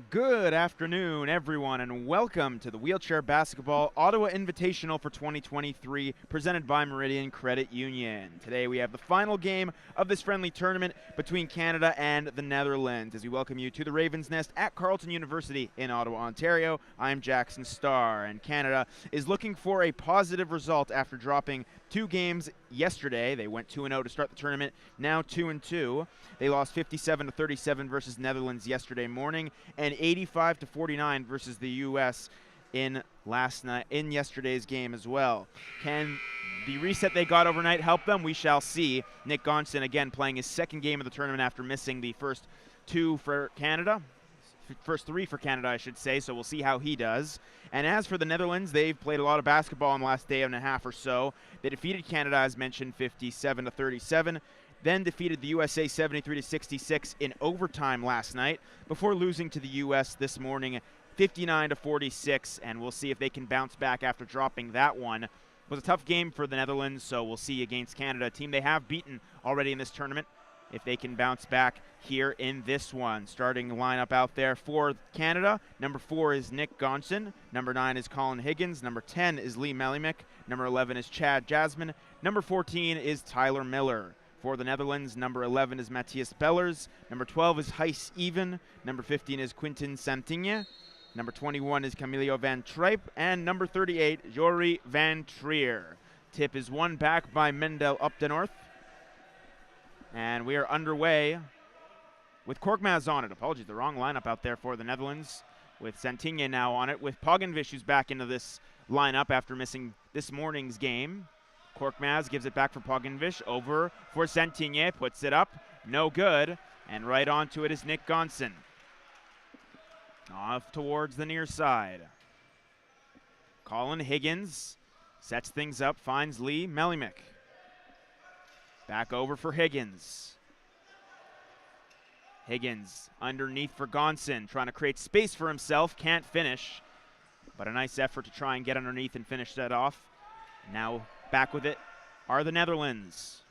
Good afternoon, everyone, and welcome to the Wheelchair Basketball Ottawa Invitational for 2023, presented by Meridian Credit Union. Today we have the final game of this friendly tournament between Canada and the Netherlands. As we welcome you to the Ravens' Nest at Carleton University in Ottawa, Ontario, I'm Jackson Starr, and Canada is looking for a positive result after dropping two games yesterday. They went 2-0 to start the tournament, now 2-2. They lost 57-37 versus Netherlands yesterday morning, and 85-49 versus the U.S. in yesterday's game as well. Can the reset they got overnight help them? We shall see. Nick Gonson again playing his second game of the tournament after missing the first three for Canada, I should say, so we'll see how he does. And as for the Netherlands, they've played a lot of basketball in the last day and a half or so. They defeated Canada, as mentioned, 57-37, then defeated the USA 73-66 in overtime last night, before losing to the U.S. this morning 59-46, and we'll see if they can bounce back after dropping that one. It was a tough game for the Netherlands, so we'll see against Canada, a team they have beaten already in this tournament, if they can bounce back here in this one. Starting lineup out there for Canada, number 4 is Nick Gonson, number 9 is Colin Higgins, number 10 is Lee Melimick, number 11 is Chad Jasmine, number 14 is Tyler Miller. For the Netherlands, number 11 is Matthias Bellers, number 12 is Heijs Even, number 15 is Quintin Santinje, number 21 is Camilio van Trijp, and number 38, Jory van Trier. Tip is won back by Mendel Opdenorth. And we are underway with Korkmaz on it. Apologies, the wrong lineup out there for the Netherlands, with Santinje now on it, with Pogenvish, who's back into this lineup after missing this morning's game. Korkmaz gives it back for Pogenvish, over for Santinje, puts it up, no good, and right onto it is Nick Gonson. Off towards the near side. Colin Higgins sets things up, finds Lee Melimick. Back over for Higgins. Higgins underneath for Gonson, trying to create space for himself, can't finish, but a nice effort to try and get underneath and finish that off. Now back with it are the Netherlands.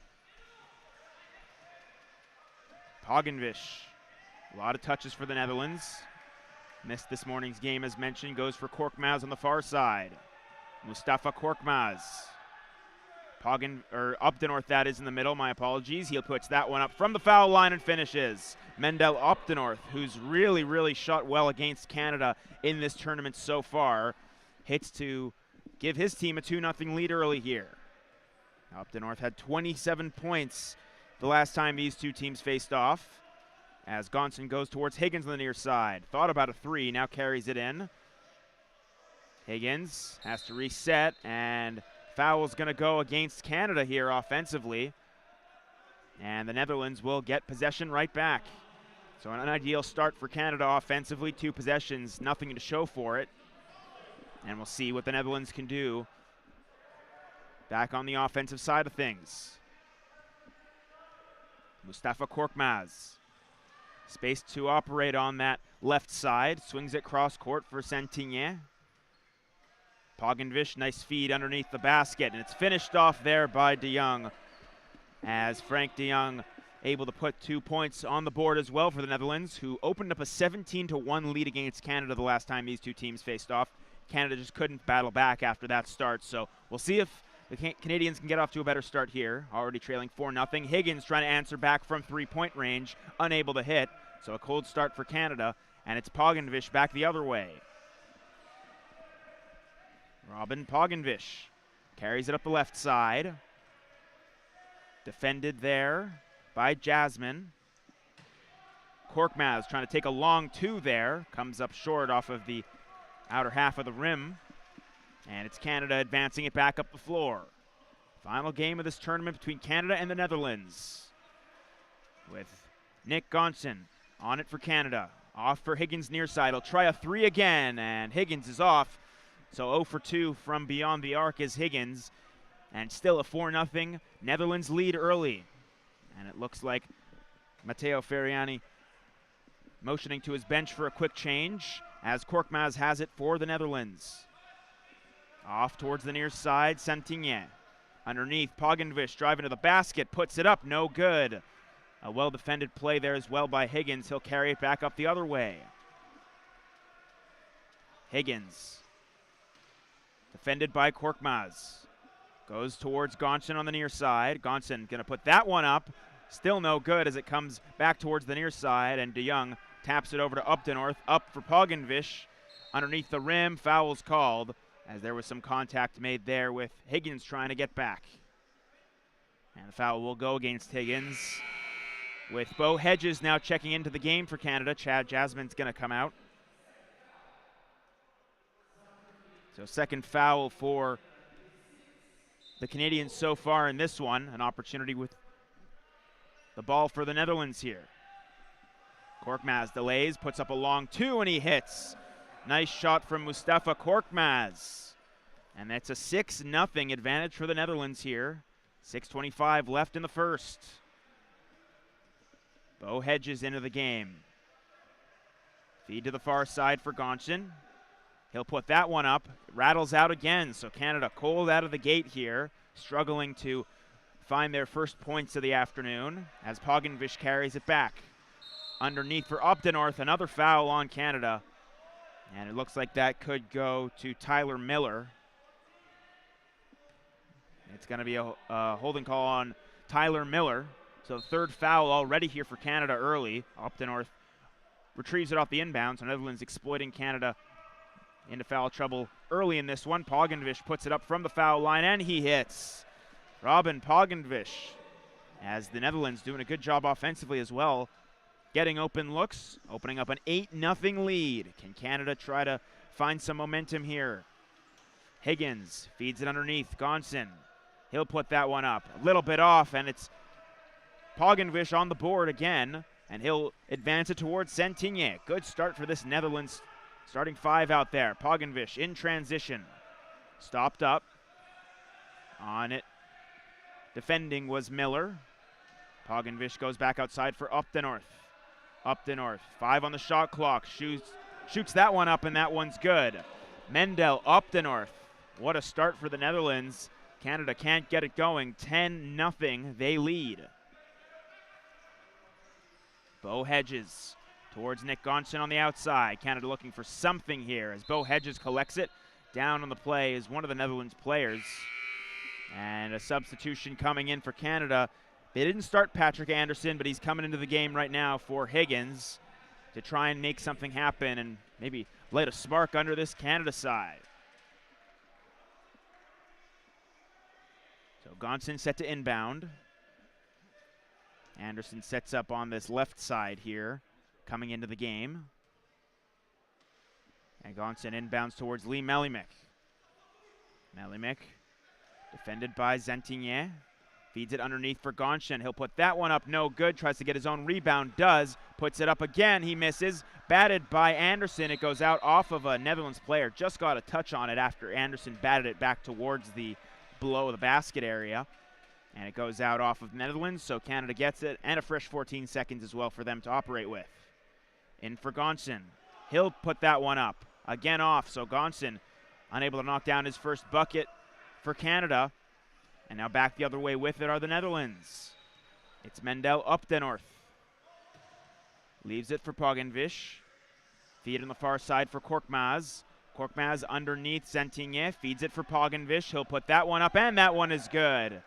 Pogenvish, a lot of touches for the Netherlands. Missed this morning's game as mentioned, goes for Korkmaz on the far side. Mustafa Korkmaz. Opdenorth, that is, in the middle, my apologies. He puts that one up from the foul line and finishes. Mendel Opdenorth, who's really shot well against Canada in this tournament so far, hits to give his team a 2-0 lead early here. Opdenorth had 27 points the last time these two teams faced off, as Gonson goes towards Higgins on the near side. Thought about a three, now carries it in. Higgins has to reset, and foul's going to go against Canada here offensively, and the Netherlands will get possession right back. So an unideal start for Canada offensively, 2 possessions, nothing to show for it, and we'll see what the Netherlands can do back on the offensive side of things. Mustafa Korkmaz, space to operate on that left side, swings it cross court for Santinje. Pogenvish, nice feed underneath the basket, and it's finished off there by de Jong, as Frank de Jong able to put 2 points on the board as well for the Netherlands, who opened up a 17-1 lead against Canada the last time these two teams faced off. Canada just couldn't battle back after that start, so we'll see if the Canadians can get off to a better start here, already trailing 4-0. Higgins trying to answer back from 3-point range, unable to hit, so a cold start for Canada, and it's Pogenvish back the other way. Robin Pogenvish carries it up the left side. Defended there by Jasmine. Korkmaz trying to take a long 2 there. Comes up short off of the outer half of the rim. And it's Canada advancing it back up the floor. Final game of this tournament between Canada and the Netherlands, with Nick Gonson on it for Canada. Off for Higgins near side. He'll try a 3 again, and Higgins is off. So 0 for 2 from beyond the arc is Higgins, and still a 4-0 Netherlands lead early. And it looks like Matteo Ferriani motioning to his bench for a quick change, as Korkmaz has it for the Netherlands. Off towards the near side, Santinje. Underneath, Pogenvish driving to the basket, puts it up, no good. A well-defended play there as well by Higgins. He'll carry it back up the other way. Higgins. Defended by Korkmaz. Goes towards Gonson on the near side. Gonson going to put that one up. Still no good as it comes back towards the near side, and DeYoung taps it over to Updenorth. Up for Poginvish. Underneath the rim, foul's called as there was some contact made there with Higgins trying to get back. And the foul will go against Higgins. With Bo Hedges now checking into the game for Canada. Chad Jasmine's going to come out. So second foul for the Canadians so far in this one. An opportunity with the ball for the Netherlands here. Korkmaz delays, puts up a long two, and he hits. Nice shot from Mustafa Korkmaz. And that's a 6-0 advantage for the Netherlands here. 6:25 left in the first. Bo Hedges into the game. Feed to the far side for Gonson. He'll put that one up. It rattles out again, so Canada cold out of the gate here, struggling to find their first points of the afternoon as Poginvish carries it back. Underneath for Updenorth, another foul on Canada. And it looks like that could go to Tyler Miller. It's going to be a holding call on Tyler Miller. So third foul already here for Canada early. Updenorth retrieves it off the inbound, so Netherlands exploiting Canada into foul trouble early in this one. Poginvish puts it up from the foul line, and he hits. Robin Poginvish, as the Netherlands doing a good job offensively as well, getting open looks, opening up an 8-0 lead. Can Canada try to find some momentum here? Higgins feeds it underneath. Gonson, he'll put that one up. A little bit off, and it's Poginvish on the board again, and he'll advance it towards Sentigné. Good start for this Netherlands starting five out there. Poginvish in transition. Stopped up. On it. Defending was Miller. Poginvish goes back outside for Updenorth. Updenorth, 5 on the shot clock. Shoots that one up, and that one's good. Mendel, Updenorth. What a start for the Netherlands. Canada can't get it going. 10-0, they lead. Bo Hedges towards Nick Gonson on the outside. Canada looking for something here as Bo Hedges collects it. Down on the play is one of the Netherlands players. And a substitution coming in for Canada. They didn't start Patrick Anderson, but he's coming into the game right now for Higgins to try and make something happen and maybe light a spark under this Canada side. So Gonson set to inbound. Anderson sets up on this left side here, coming into the game. And Gonson inbounds towards Lee Melimick. Melimick, defended by Sentigné. Feeds it underneath for Gonson. He'll put that one up, no good. Tries to get his own rebound, does. Puts it up again, he misses. Batted by Anderson. It goes out off of a Netherlands player. Just got a touch on it after Anderson batted it back towards the below the basket area. And it goes out off of Netherlands, so Canada gets it. And a fresh 14 seconds as well for them to operate with. In for Gonson. He'll put that one up. Again off, so Gonson unable to knock down his first bucket for Canada. And now back the other way with it are the Netherlands. It's Mendel Updenorth. Leaves it for Poginvish. Feed on the far side for Korkmaz. Korkmaz underneath Sentigné. Feeds it for Poginvish. He'll put that one up, and that one is good.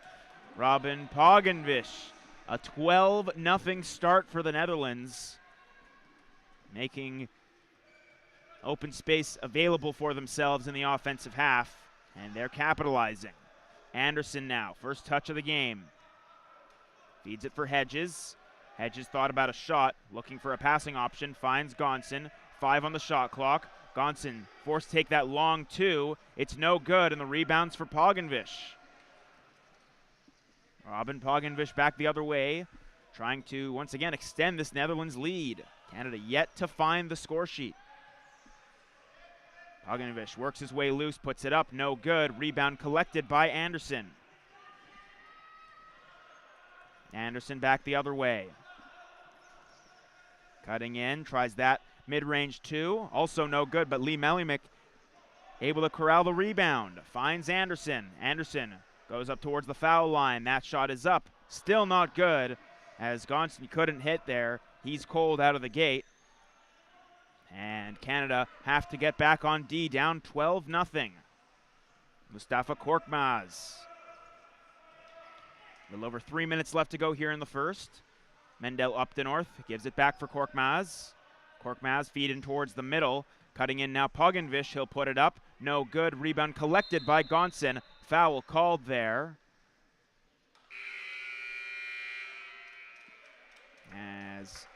Robin Poginvish. A 12-0 start for the Netherlands. Making open space available for themselves in the offensive half. And they're capitalizing. Anderson now, first touch of the game. Feeds it for Hedges. Hedges thought about a shot, looking for a passing option, finds Gonson. 5 on the shot clock. Gonson forced to take that long two. It's no good, and the rebounds for Poginvish. Robin Poginvish back the other way, trying to once again extend this Netherlands lead. Canada yet to find the score sheet. Poginvish works his way loose, puts it up, no good. Rebound collected by Anderson. Anderson back the other way. Cutting in, tries that mid-range two, also no good, but Lee Melimick able to corral the rebound. Finds Anderson. Anderson goes up towards the foul line. That shot is up, still not good, as Gonson couldn't hit there. He's cold out of the gate. And and Canada have to get back on D, down 12-0. Mustafa Korkmaz. A little over 3 minutes left to go here in the first. Mendel up to north, gives it back for Korkmaz. Korkmaz feed in towards the middle. Cutting in now Poginvish, he'll put it up. No good, rebound collected by Gonson. Foul called there. As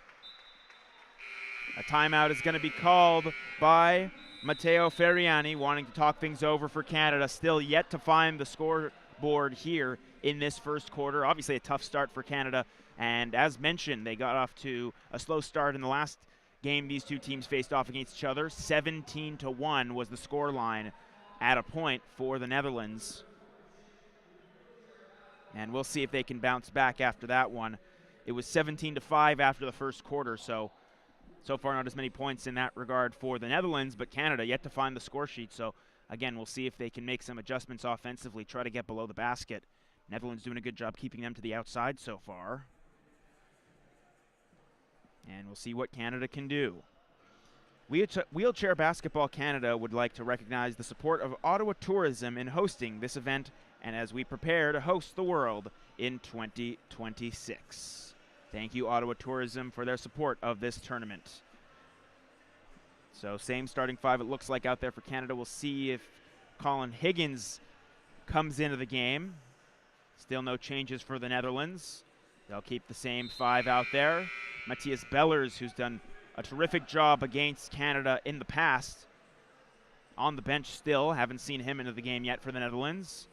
a timeout is going to be called by Matteo Ferriani, wanting to talk things over for Canada. Still yet to find the scoreboard here in this first quarter. Obviously a tough start for Canada, and as mentioned, they got off to a slow start in the last game these two teams faced off against each other. 17-1 was the score line at a point for the Netherlands. And we'll see if they can bounce back after that one. It was 17-5 after the first quarter, so far not as many points in that regard for the Netherlands, but Canada yet to find the score sheet. So again, we'll see if they can make some adjustments offensively, try to get below the basket. Netherlands doing a good job keeping them to the outside so far. And we'll see what Canada can do. Wheelchair Basketball Canada would like to recognize the support of Ottawa Tourism in hosting this event, and as we prepare to host the World in 2026. Thank you, Ottawa Tourism, for their support of this tournament. So same starting five it looks like out there for Canada. We'll see if Colin Higgins comes into the game. Still no changes for the Netherlands. They'll keep the same five out there. Matthias Bellers, who's done a terrific job against Canada in the past, on the bench still. Haven't seen him into the game yet for the Netherlands.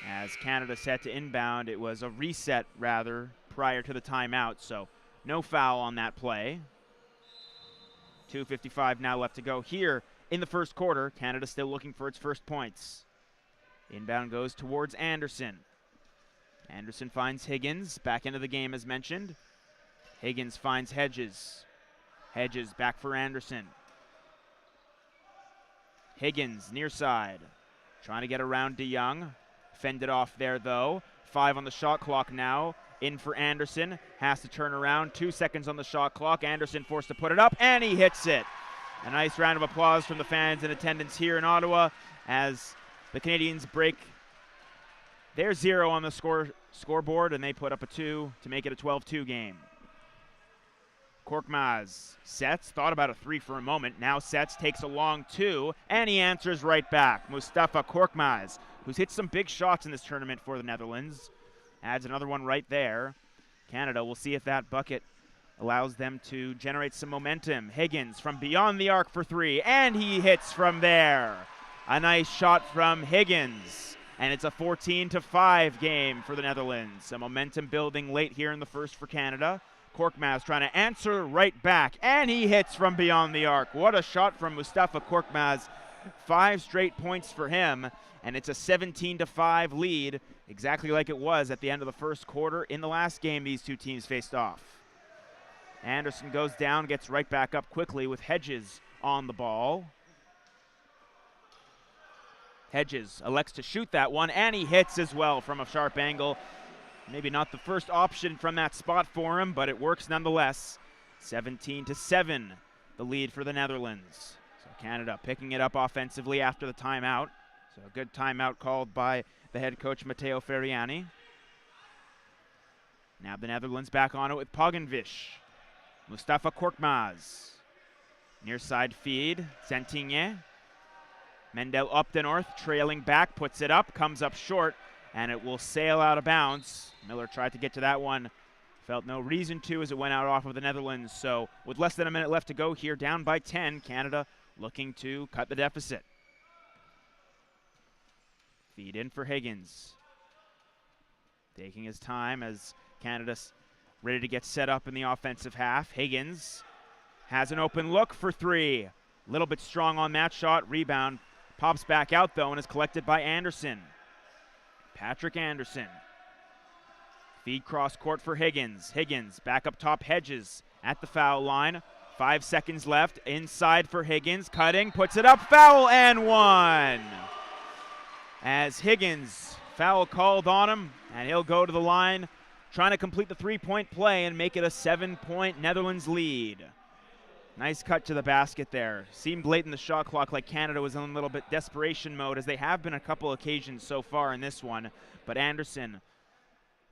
As Canada set to inbound, it was a reset, rather, prior to the timeout, so no foul on that play. 2:55 now left to go here in the first quarter. Canada still looking for its first points. Inbound goes towards Anderson. Anderson finds Higgins, back into the game as mentioned. Higgins finds Hedges. Hedges back for Anderson. Higgins near side, trying to get around DeYoung. Fended off there though. 5 on the shot clock now. In for Anderson, has to turn around. 2 seconds on the shot clock. Anderson forced to put it up, and he hits it. A nice round of applause from the fans in attendance here in Ottawa as the Canadians break their 0 on the scoreboard, and they put up a 2 to make it a 12-2 game. Korkmaz sets, thought about a 3 for a moment, now sets, takes a long 2, and he answers right back. Mustafa Korkmaz, who's hit some big shots in this tournament for the Netherlands, adds another one right there. Canada, we'll see if that bucket allows them to generate some momentum. Higgins from beyond the arc for 3, and he hits from there. A nice shot from Higgins, and it's a 14-5 game for the Netherlands. Some momentum building late here in the first for Canada. Korkmaz trying to answer right back, and he hits from beyond the arc. What a shot from Mustafa Korkmaz. 5 straight points for him, and it's a 17-5 lead, exactly like it was at the end of the first quarter in the last game these two teams faced off. Anderson goes down, gets right back up quickly with Hedges on the ball. Hedges elects to shoot that one, and he hits as well from a sharp angle. Maybe not the first option from that spot for him, but it works nonetheless. 17-7, the lead for the Netherlands. So Canada picking it up offensively after the timeout. So a good timeout called by the head coach Matteo Ferriani. Now the Netherlands back on it with Poginvish. Mustafa Korkmaz. Near side feed, Sentigne. Mendel up to north, trailing back, puts it up, comes up short, and it will sail out of bounds. Miller tried to get to that one. Felt no reason to as it went out off of the Netherlands. So with less than a minute left to go here, down by 10, Canada looking to cut the deficit. Feed in for Higgins. Taking his time as Canada's ready to get set up in the offensive half. Higgins has an open look for 3. A little bit strong on that shot. Rebound pops back out though and is collected by Anderson. Patrick Anderson. Feed cross court for Higgins. Higgins back up top, Hedges at the foul line. 5 seconds left. Inside for Higgins. Cutting, puts it up, foul and 1. As Higgins, foul called on him, and he'll go to the line trying to complete the 3-point play and make it a 7-point Netherlands lead. Nice cut to the basket there. Seemed late in the shot clock like Canada was in a little bit desperation mode, as they have been a couple occasions so far in this one. But Anderson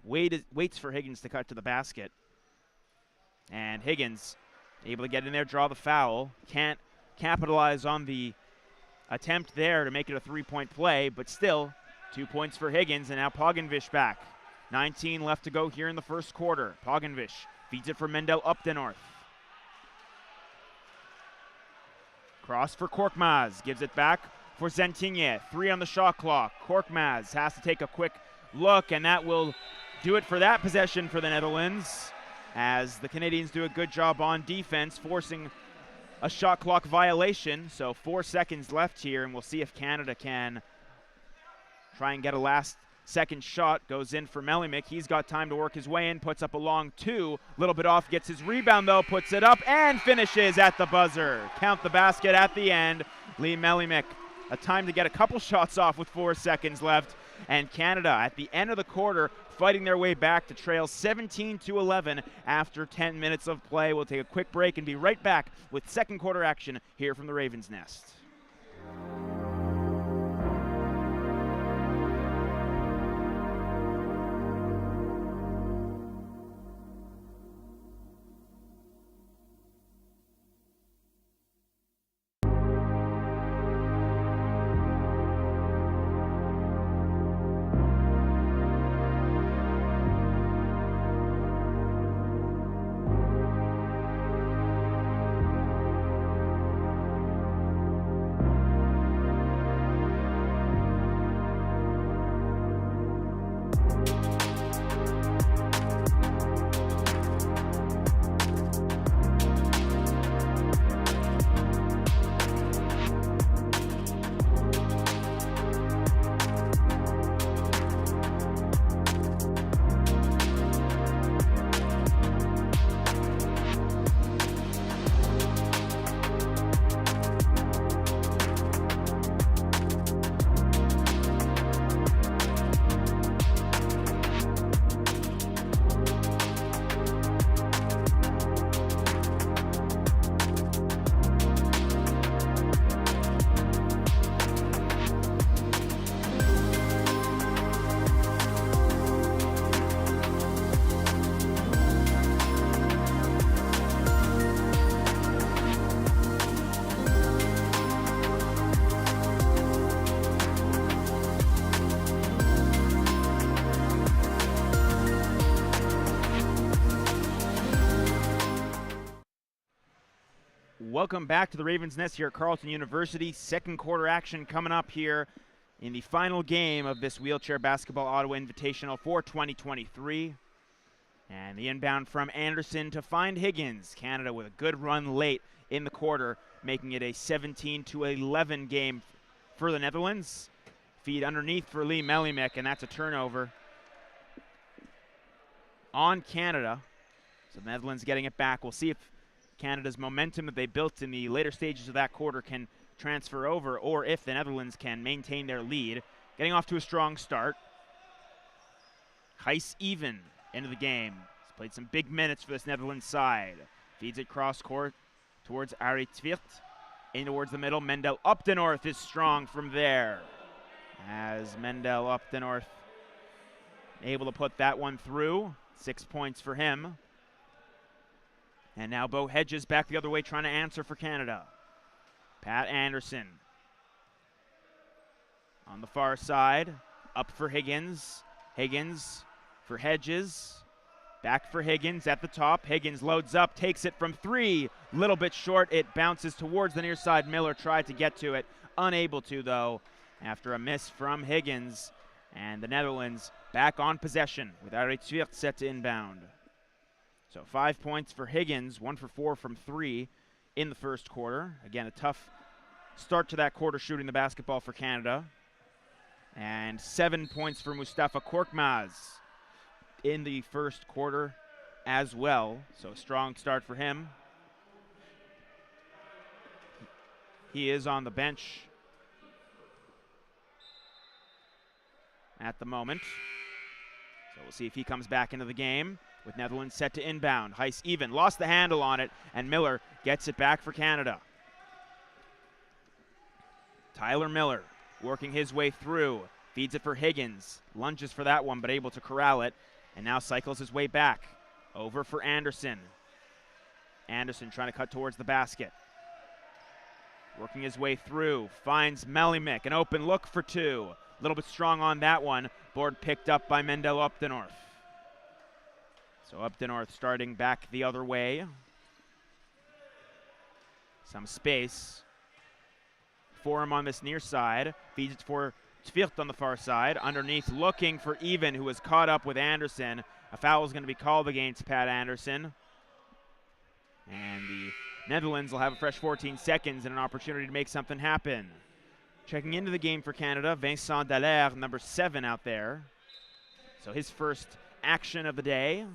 waits for Higgins to cut to the basket. And Higgins able to get in there, draw the foul. Can't capitalize on the attempt there to make it a three-point play, but still 2 points for Higgins, and now Poginvish back. 19 left to go here in the first quarter. Poginvish feeds it for Mendel up to North. Cross for Korkmaz, gives it back for Zentinje. 3 on the shot clock. Korkmaz has to take a quick look, and that will do it for that possession for the Netherlands, as the Canadians do a good job on defense, forcing a shot clock violation. So 4 seconds left here, and we'll see if Canada can try and get a last second shot. Goes in for Melimik. He's got time to work his way in, puts up a long 2. Little bit off, gets his rebound though, puts it up and finishes at the buzzer. Count the basket at the end. Lee Melimik, a time to get a couple shots off with 4 seconds left. And Canada at the end of the quarter fighting their way back to trail 17-11 after 10 minutes of play. We'll take a quick break and be right back with second quarter action here from the Ravens' Nest. Welcome back to the Ravens' Nest here at Carleton University. Second quarter action coming up here in the final game of this wheelchair basketball Ottawa Invitational for 2023. And the inbound from Anderson to find Higgins. Canada with a good run late in the quarter, making it a 17-11 game for the Netherlands. Feed underneath for Lee Melimik, and that's a turnover on Canada. So the Netherlands getting it back. We'll see if Canada's momentum that they built in the later stages of that quarter can transfer over, or if the Netherlands can maintain their lead. Getting off to a strong start. Heis even into the game. He's played some big minutes for this Netherlands side. Feeds it cross court towards Ari Tvirt. In towards the middle. Mendel up to North is strong from there. As Mendel up to North able to put that one through. 6 points for him. And now Bo Hedges back the other way trying to answer for Canada. Pat Anderson on the far side. Up for Higgins. Higgins for Hedges. Back for Higgins at the top. Higgins loads up, takes it from 3. Little bit short. It bounces towards the near side. Miller tried to get to it. Unable to, though, after a miss from Higgins. And the Netherlands back on possession with Ari Tvirt set to inbound. So 5 points for Higgins, 1 for 4 from 3 in the first quarter. Again, a tough start to that quarter shooting the basketball for Canada. And 7 points for Mustafa Korkmaz in the first quarter as well. So a strong start for him. He is on the bench at the moment. So we'll see if he comes back into the game. with Netherlands set to inbound. Heiss even, lost the handle on it, and Miller gets it back for Canada. Tyler Miller working his way through, feeds it for Higgins, lunges for that one but able to corral it, and now cycles his way back. Over for Anderson. Anderson trying to cut towards the basket. Working his way through, finds Melimick, an open look for two. A little bit strong on that one. Board picked up by Mendel Updenorth. So Updenorth starting back the other way. Some space for him on this near side. Feeds it for Tvirt on the far side. Underneath looking for Even, who was caught up with Anderson. A foul is going to be called against Pat Anderson. And the Netherlands will have a fresh 14 seconds and an opportunity to make something happen. Checking into the game for Canada, Vincent Dallaire, number 7 out there. So his first action of the day.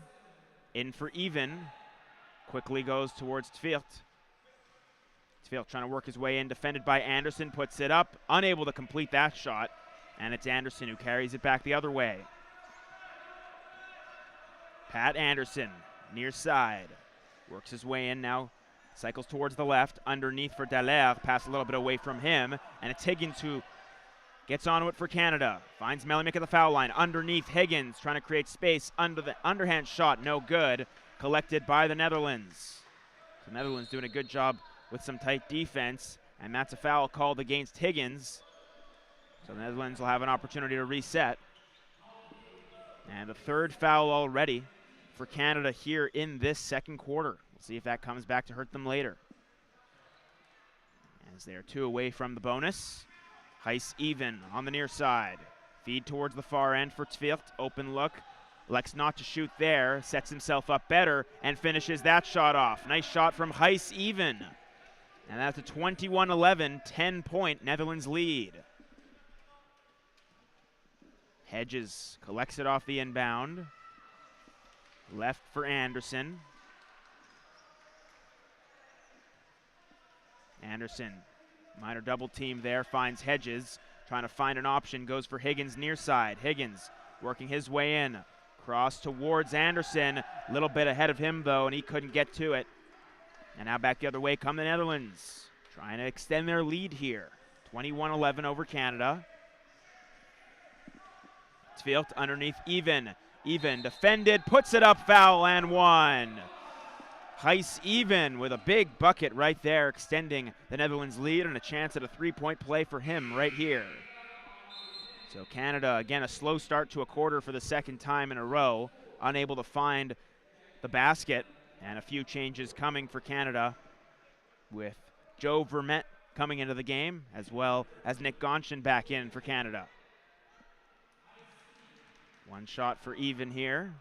In for Even. Quickly goes towards Tvirt. Tvirt trying to work his way in, defended by Anderson, puts it up, unable to complete that shot. And it's Anderson who carries it back the other way. Pat Anderson, near side. Works his way in now, cycles towards the left, underneath for Dallaire, pass a little bit away from him, and it's Higgins who gets onto it for Canada. Finds Melimick at the foul line, underneath Higgins, trying to create space, under the underhand shot, no good, collected by the Netherlands. So the Netherlands doing a good job with some tight defense, and that's a foul called against Higgins. So the Netherlands will have an opportunity to reset. And the third foul already for Canada here in this second quarter. We'll see if that comes back to hurt them later. As they are 2 away from the bonus. Heiss even on the near side. Feed towards the far end for Tvirt. Open look. Elects not to shoot there. Sets himself up better and finishes that shot off. Nice shot from Heiss even. And that's a 21-11, 10-point Netherlands lead. Hedges collects it off the inbound. Left for Anderson. Anderson, minor double team there, finds Hedges. Trying to find an option, goes for Higgins near side. Higgins working his way in. Cross towards Anderson. A little bit ahead of him though, and he couldn't get to it. And now back the other way come the Netherlands. Trying to extend their lead here. 21-11 over Canada. Tvirt underneath Even. Even defended, puts it up, foul, and one. Heiss even with a big bucket right there, extending the Netherlands lead and a chance at a 3-point play for him right here. So Canada, again, a slow start to a quarter for the second time in a row, unable to find the basket, and a few changes coming for Canada with Joe Vermette coming into the game, as well as Nick Gonshin back in for Canada. One shot for Even here.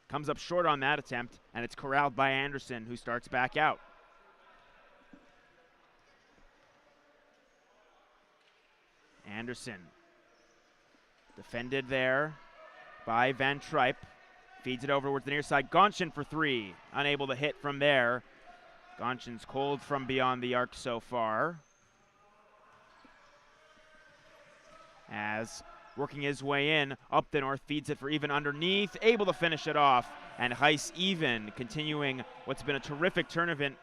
Comes up short on that attempt, and it's corralled by Anderson, who starts back out. Anderson defended there by Van Tripe. Feeds it over towards the near side. Gonshin for 3. Unable to hit from there. Gonshin's cold from beyond the arc so far. As working his way in, up the north, feeds it for Even underneath, able to finish it off, and Heiss even continuing what's been a terrific tournament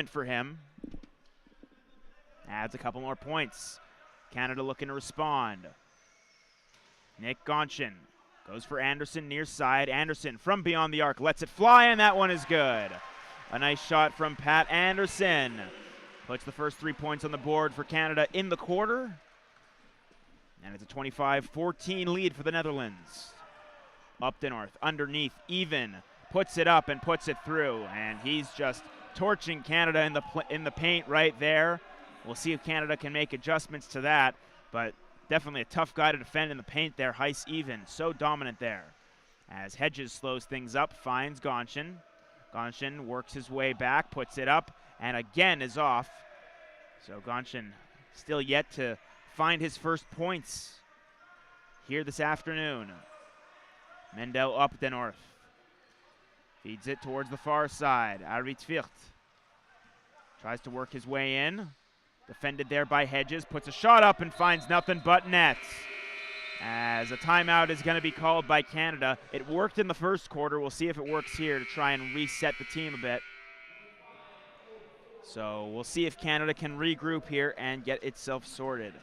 for him. Adds a couple more points. Canada looking to respond. Nick Gonshin goes for Anderson near side. Anderson from beyond the arc lets it fly, and that one is good. A nice shot from Pat Anderson. Puts the first 3 points on the board for Canada in the quarter. And it's a 25-14 lead for the Netherlands. Up the north, underneath, Even puts it up and puts it through, and he's just torching Canada in the paint right there. We'll see if Canada can make adjustments to that, but definitely a tough guy to defend in the paint there. Heiss even, so dominant there. As Hedges slows things up, finds Gonshin. Gonshin works his way back, puts it up, and again is off. So Gonshin still yet to find his first points here this afternoon. Mendel up the north. Feeds it towards the far side. Arie Tvirt tries to work his way in. Defended there by Hedges. Puts a shot up and finds nothing but net. as a timeout is going to be called by Canada. It worked in the first quarter. We'll see if it works here to try and reset the team a bit. So we'll see if Canada can regroup here and get itself sorted.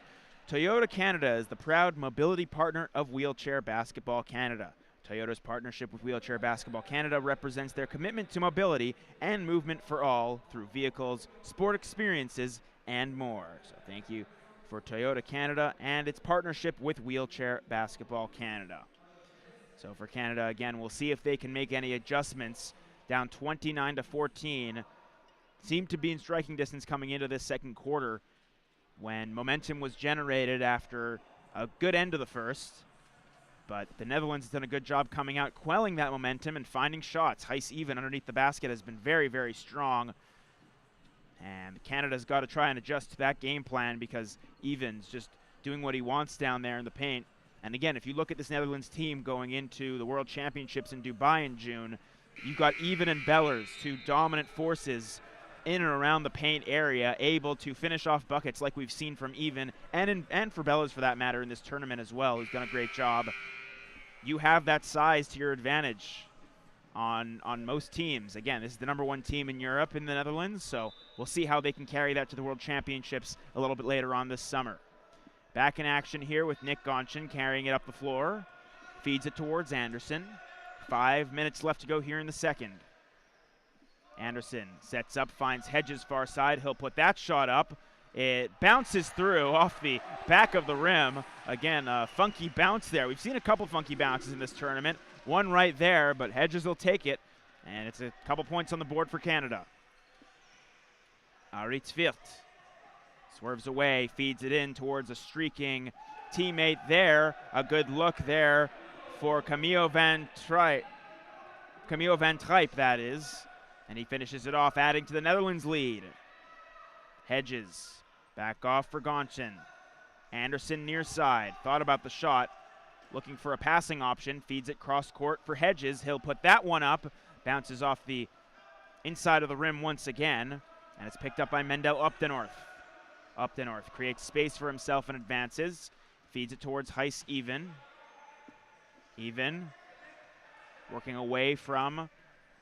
Toyota Canada is the proud mobility partner of Wheelchair Basketball Canada. Toyota's partnership with Wheelchair Basketball Canada represents their commitment to mobility and movement for all through vehicles, sport experiences, and more. So thank you for Toyota Canada and its partnership with Wheelchair Basketball Canada. So for Canada, again, we'll see if they can make any adjustments. Down 29-14. Seemed to be in striking distance coming into this second quarter when momentum was generated after a good end of the first. But the Netherlands has done a good job coming out, quelling that momentum and finding shots. Heis even underneath the basket has been very, very strong. And Canada's got to try and adjust to that game plan because Even's just doing what he wants down there in the paint. And again, if you look at this Netherlands team going into the World Championships in Dubai in June, you've got Even and Bellers, two dominant forces in and around the paint area, able to finish off buckets like we've seen from Even and for Bellers for that matter in this tournament as well, who's done a great job. You have that size to your advantage on most teams. Again, this is the #1 team in Europe in the Netherlands, so we'll see how they can carry that to the World Championships a little bit later on this summer. Back in action here with Nick Gonchen carrying it up the floor. Feeds it towards Anderson. 5 minutes left to go here in the second. Anderson sets up, finds Hedges far side. He'll put that shot up. It bounces through off the back of the rim. Again, a funky bounce there. We've seen a couple funky bounces in this tournament. One right there, but Hedges will take it. And it's a couple points on the board for Canada. Arie Tvirt swerves away, feeds it in towards a streaking teammate there. A good look there for Camille Van Trijp, that is. And he finishes it off, adding to the Netherlands lead. Hedges back off for Gonchen. Anderson near side, thought about the shot, looking for a passing option, feeds it cross court for Hedges. He'll put that one up, bounces off the inside of the rim once again, and it's picked up by Mendel Updenorth. Updenorth creates space for himself and advances, feeds it towards Heis Even. Even working away from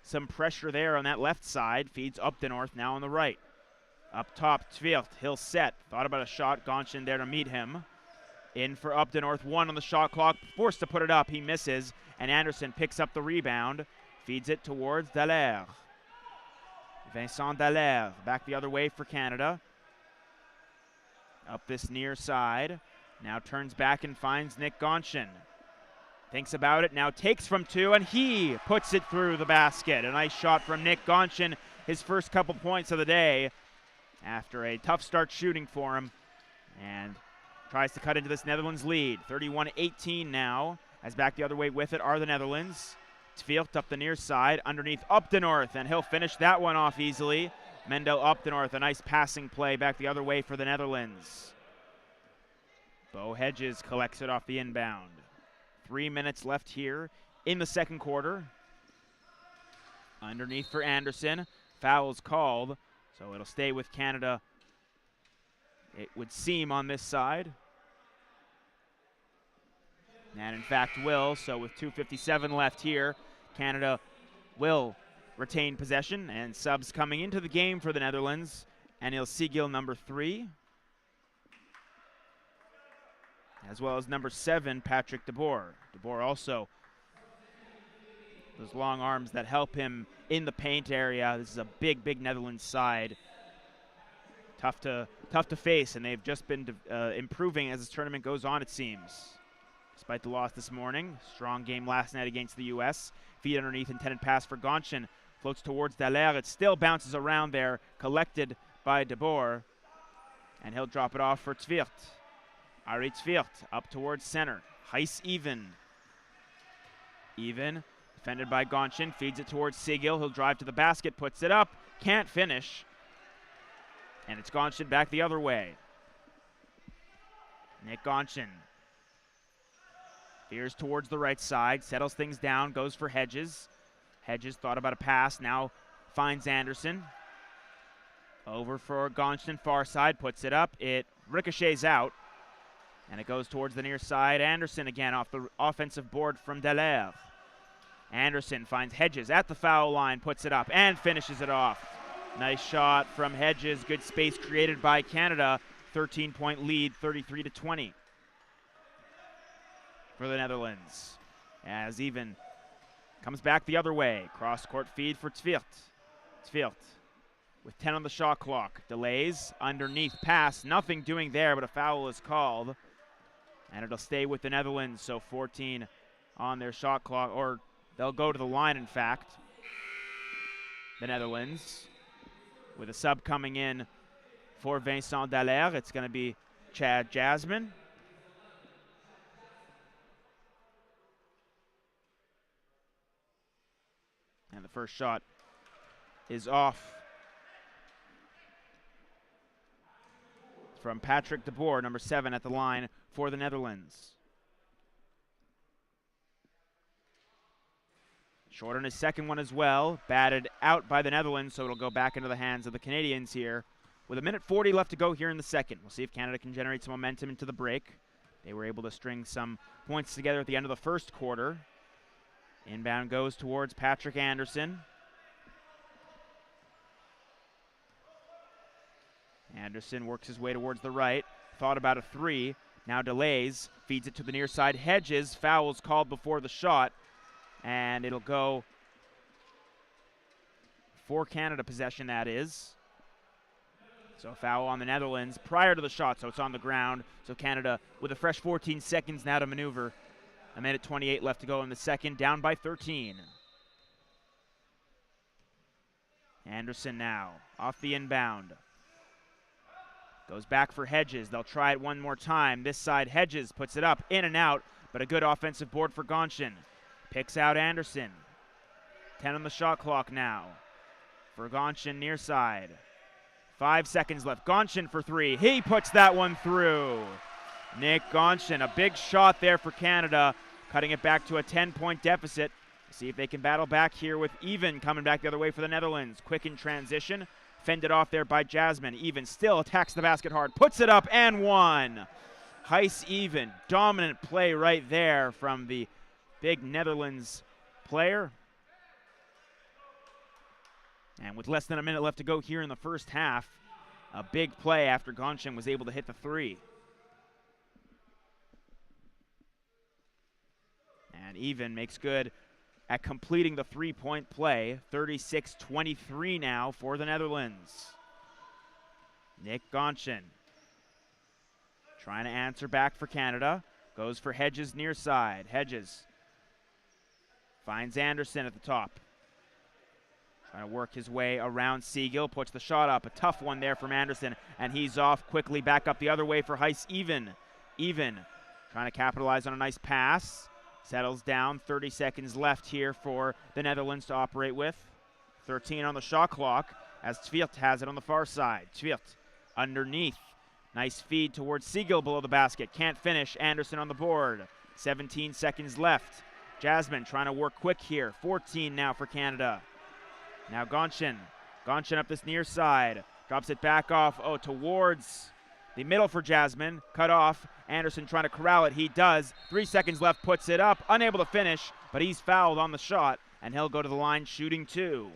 some pressure there on that left side, feeds Updenorth now on the right. Up top, Tvirt, he'll set. Thought about a shot, Gonchen there to meet him. In for Updenorth, 1 on the shot clock, forced to put it up, he misses, and Anderson picks up the rebound, feeds it towards Dallaire. Vincent Dallaire, back the other way for Canada. Up this near side, now turns back and finds Nick Gonchen. Thinks about it, now takes from 2, and he puts it through the basket. A nice shot from Nick Gonchen, his first couple points of the day after a tough start shooting for him, and tries to cut into this Netherlands lead. 31-18 now, as back the other way with it are the Netherlands. Tvirt up the near side, underneath Updenorth, and he'll finish that one off easily. Mendel Updenorth, a nice passing play back the other way for the Netherlands. Bo Hedges collects it off the inbound. 3 minutes left here in the second quarter. Underneath for Anderson, foul's called, so it'll stay with Canada, it would seem, on this side. And in fact will, so with 2:57 left here, Canada will retain possession, and subs coming into the game for the Netherlands. Anil Sigil, number 3, as well as number 7, Patrick de Boer. De Boer also, those long arms that help him in the paint area. This is a big, big Netherlands side. Tough to face, and they've just been improving as this tournament goes on, it seems. Despite the loss this morning, strong game last night against the U.S. Feed underneath, intended pass for Gonchen. Floats towards Dallaire. It still bounces around there, collected by de Boer. And he'll drop it off for Tvirt. Arie Tvirt up towards center. Heis Even. Even, defended by Gonchen, feeds it towards Sigil. He'll drive to the basket, puts it up, can't finish. And it's Gonchen back the other way. Nick Gonchen veers towards the right side, settles things down, goes for Hedges. Hedges thought about a pass, now finds Anderson. Over for Gonchen, far side, puts it up. It ricochets out. And it goes towards the near side. Anderson again off the offensive board from Dallaire. Anderson finds Hedges at the foul line, puts it up, and finishes it off. Nice shot from Hedges. Good space created by Canada. 13-point lead, 33-20 for the Netherlands. As Even comes back the other way. Cross-court feed for Tvirt. Tvirt with 10 on the shot clock. Delays, underneath pass. Nothing doing there, but a foul is called. And it'll stay with the Netherlands, so 14 on their shot clock, or they'll go to the line, in fact. The Netherlands, with a sub coming in for Vincent Dallaire. It's going to be Chad Jasmine. And the first shot is off from Patrick de Boer, number 7 at the line for the Netherlands. Short on his second one as well. Batted out by the Netherlands, so it'll go back into the hands of the Canadians here. With 1:40 left to go here in the second. We'll see if Canada can generate some momentum into the break. They were able to string some points together at the end of the first quarter. Inbound goes towards Patrick Anderson. Anderson works his way towards the right. Thought about a three. Now delays. Feeds it to the near side. Hedges. Fouls called before the shot. And it'll go for Canada possession, that is. So a foul on the Netherlands prior to the shot, so it's on the ground. So Canada with a fresh 14 seconds now to maneuver. 1:28 left to go in the second, down by 13. Anderson now off the inbound. Goes back for Hedges. They'll try it one more time. This side, Hedges puts it up, in and out, but a good offensive board for Gonshin. Picks out Anderson. 10 on the shot clock now for Gonshin near side. 5 seconds left. Gonshin for three. He puts that one through. Nick Gonshin, a big shot there for Canada, cutting it back to a 10-point deficit. See if they can battle back here with Even coming back the other way for the Netherlands. Quick in transition. Fended off there by Jasmine. Even still attacks the basket hard. Puts it up and one. Heis Even. Dominant play right there from the big Netherlands player. And with less than a minute left to go here in the first half, a big play after Gonshin was able to hit the three. And Even makes good at completing the three-point play. 36-23 now for the Netherlands. Nick Gonshin trying to answer back for Canada. Goes for Hedges near side. Hedges finds Anderson at the top. Trying to work his way around Seagill. Puts the shot up. A tough one there from Anderson. And he's off quickly back up the other way for Heis Even. Even trying to capitalize on a nice pass. Settles down. 30 seconds left here for the Netherlands to operate with. 13 on the shot clock as Tvirt has it on the far side. Tvirt underneath. Nice feed towards Seagill below the basket. Can't finish. Anderson on the board. 17 seconds left. Jasmine trying to work quick here. 14 now for Canada. Now Gonshin. Gonshin up this near side. Drops it back off. Oh, towards the middle for Jasmine. Cut off. Anderson trying to corral it. He does. 3 seconds left. Puts it up. Unable to finish, but he's fouled on the shot, and he'll go to the line shooting two.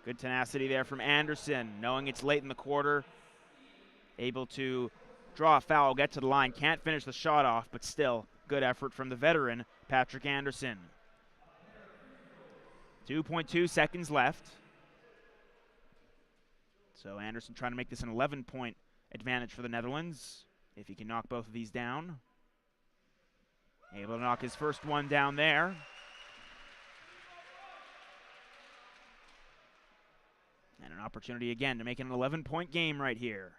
Good tenacity there from Anderson, knowing it's late in the quarter. Able to draw a foul, get to the line. Can't finish the shot off, but still good effort from the veteran, Patrick Anderson. 2.2 seconds left. So Anderson trying to make this an 11-point advantage for the Netherlands, if he can knock both of these down. Able to knock his first one down there. And an opportunity again to make it an 11-point game right here.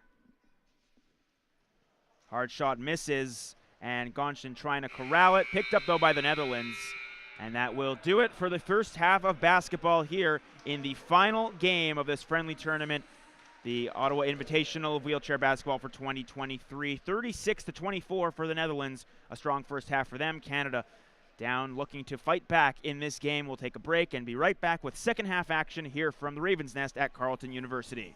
Hard shot misses, and Gonshin trying to corral it. Picked up, though, by the Netherlands. And that will do it for the first half of basketball here in the final game of this friendly tournament, the Ottawa Invitational of wheelchair basketball for 2023. 36-24 for the Netherlands. A strong first half for them. Canada down, looking to fight back in this game. We'll take a break and be right back with second half action here from the Raven's Nest at Carleton University.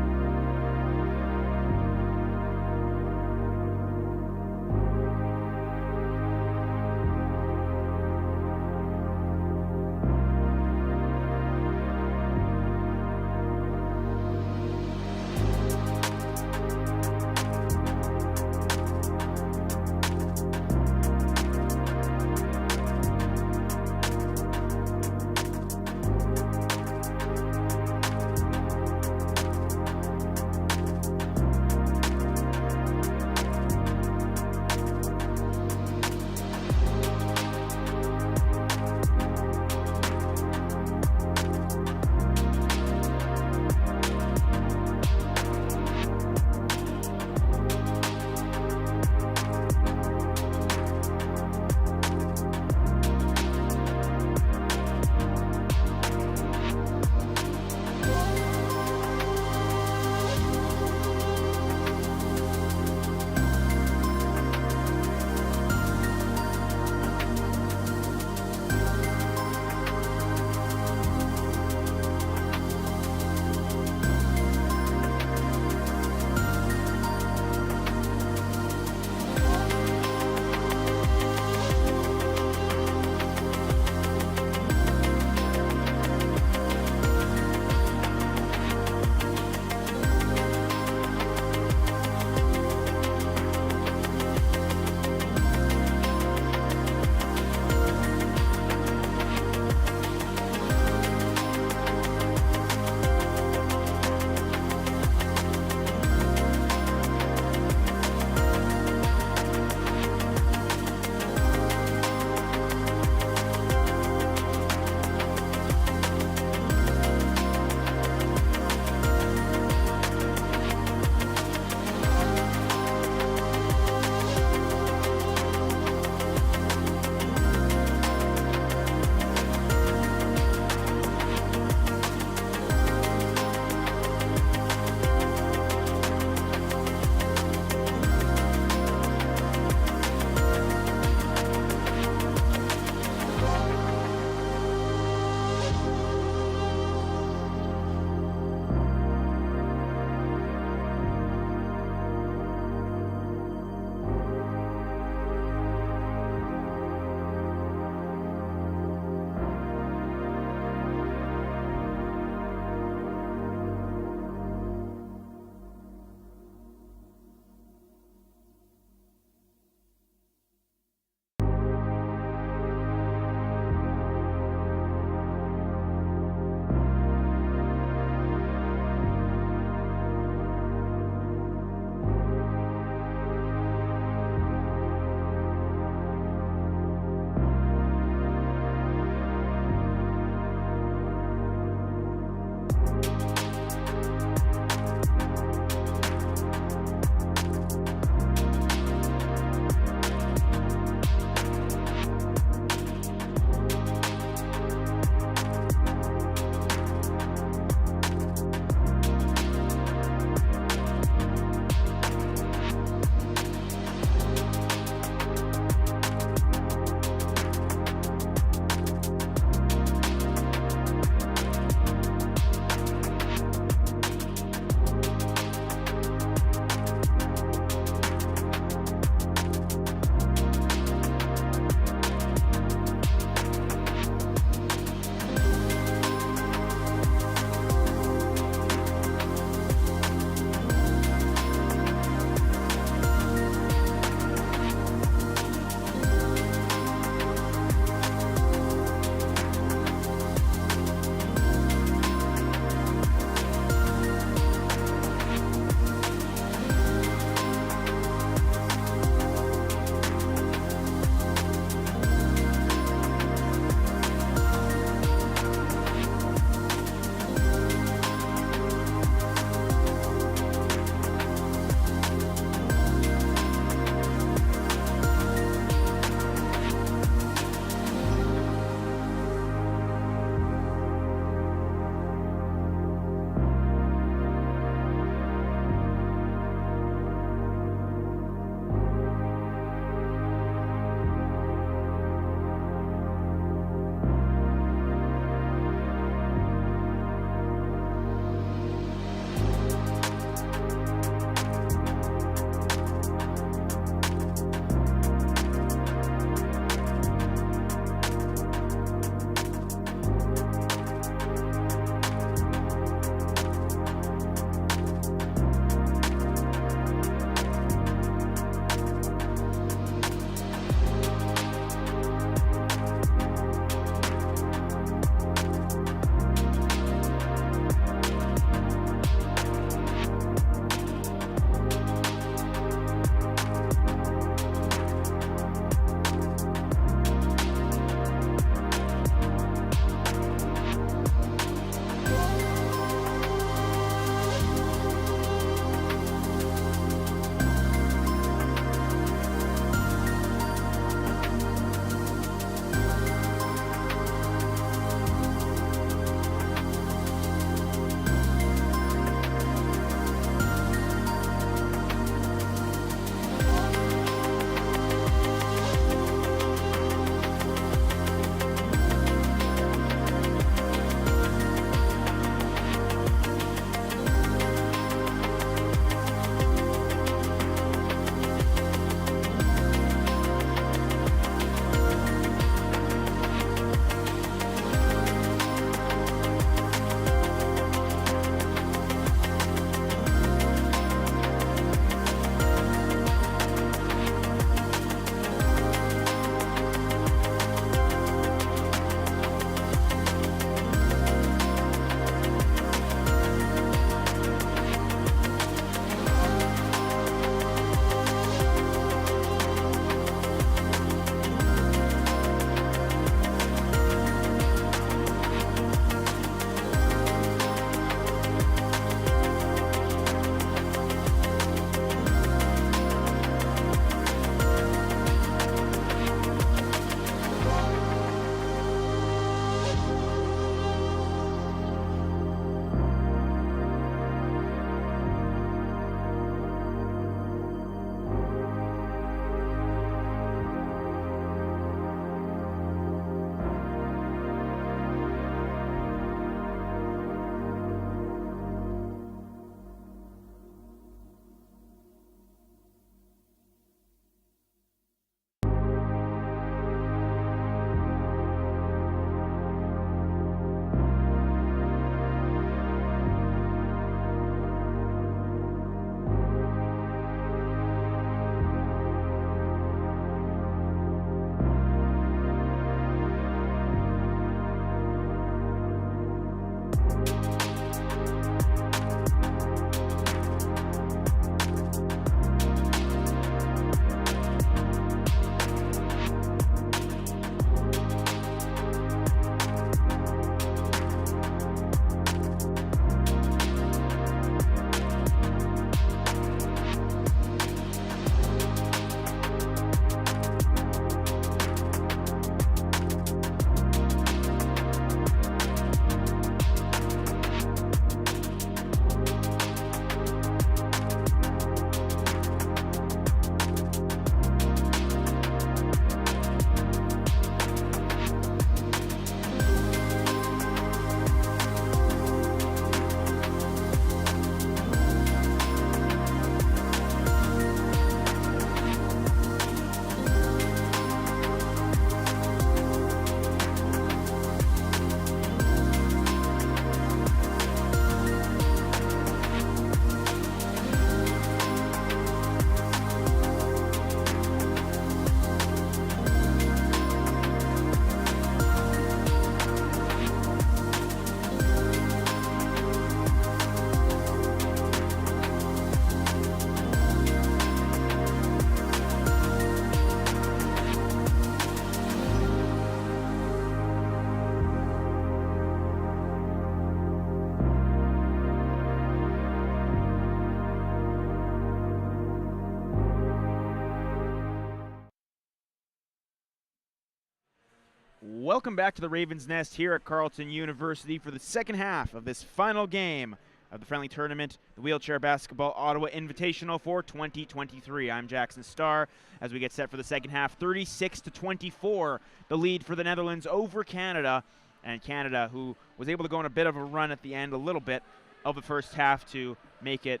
Welcome back to the Raven's Nest here at Carleton University for the second half of this final game of the friendly tournament, the Wheelchair Basketball Ottawa Invitational for 2023. I'm Jackson Starr as we get set for the second half. 36-24, the lead for the Netherlands over Canada, and Canada, who was able to go on a bit of a run at the end, a little bit of the first half to make it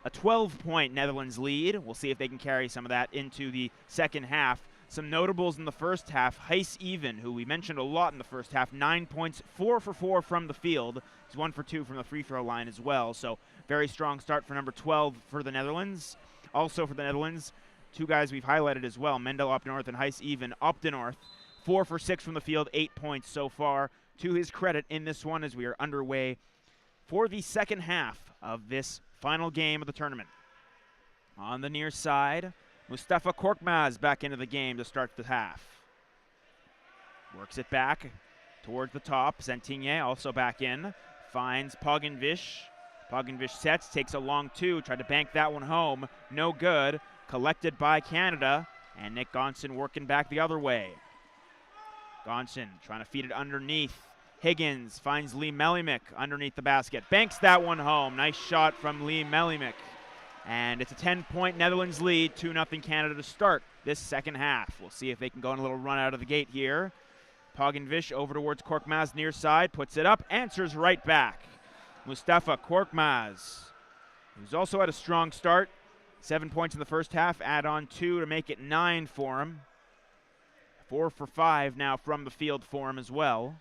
a 12-point Netherlands lead. We'll see if they can carry some of that into the second half. Some notables in the first half. Heiss Even, who we mentioned a lot in the first half, 9 points, 4 for 4 from the field. He's 1 for 2 from the free throw line as well. So very strong start for number 12 for the Netherlands. Also for the Netherlands, two guys we've highlighted as well, Mendel Opdenorth and Heiss Even. Opdenorth, 4 for 6 from the field, 8 points so far. To his credit in this one as we are underway for the second half of this final game of the tournament. On the near side, Mustafa Korkmaz back into the game to start the half. Works it back towards the top. Sentinye also back in. Finds Poginvish. Poginvish sets, takes a long two. Tried to bank that one home. No good. Collected by Canada. And Nick Gonson working back the other way. Gonson trying to feed it underneath. Higgins finds Lee Melimik underneath the basket. Banks that one home. Nice shot from Lee Melimik. And it's a 10-point Netherlands lead, 2-0 Canada to start this second half. We'll see if they can go on a little run out of the gate here. Poginvish over towards Korkmaz near side, puts it up, answers right back. Mustafa Korkmaz, who's also had a strong start. 7 points in the first half, add on 2 to make it 9 for him. 4 for 5 now from the field for him as well.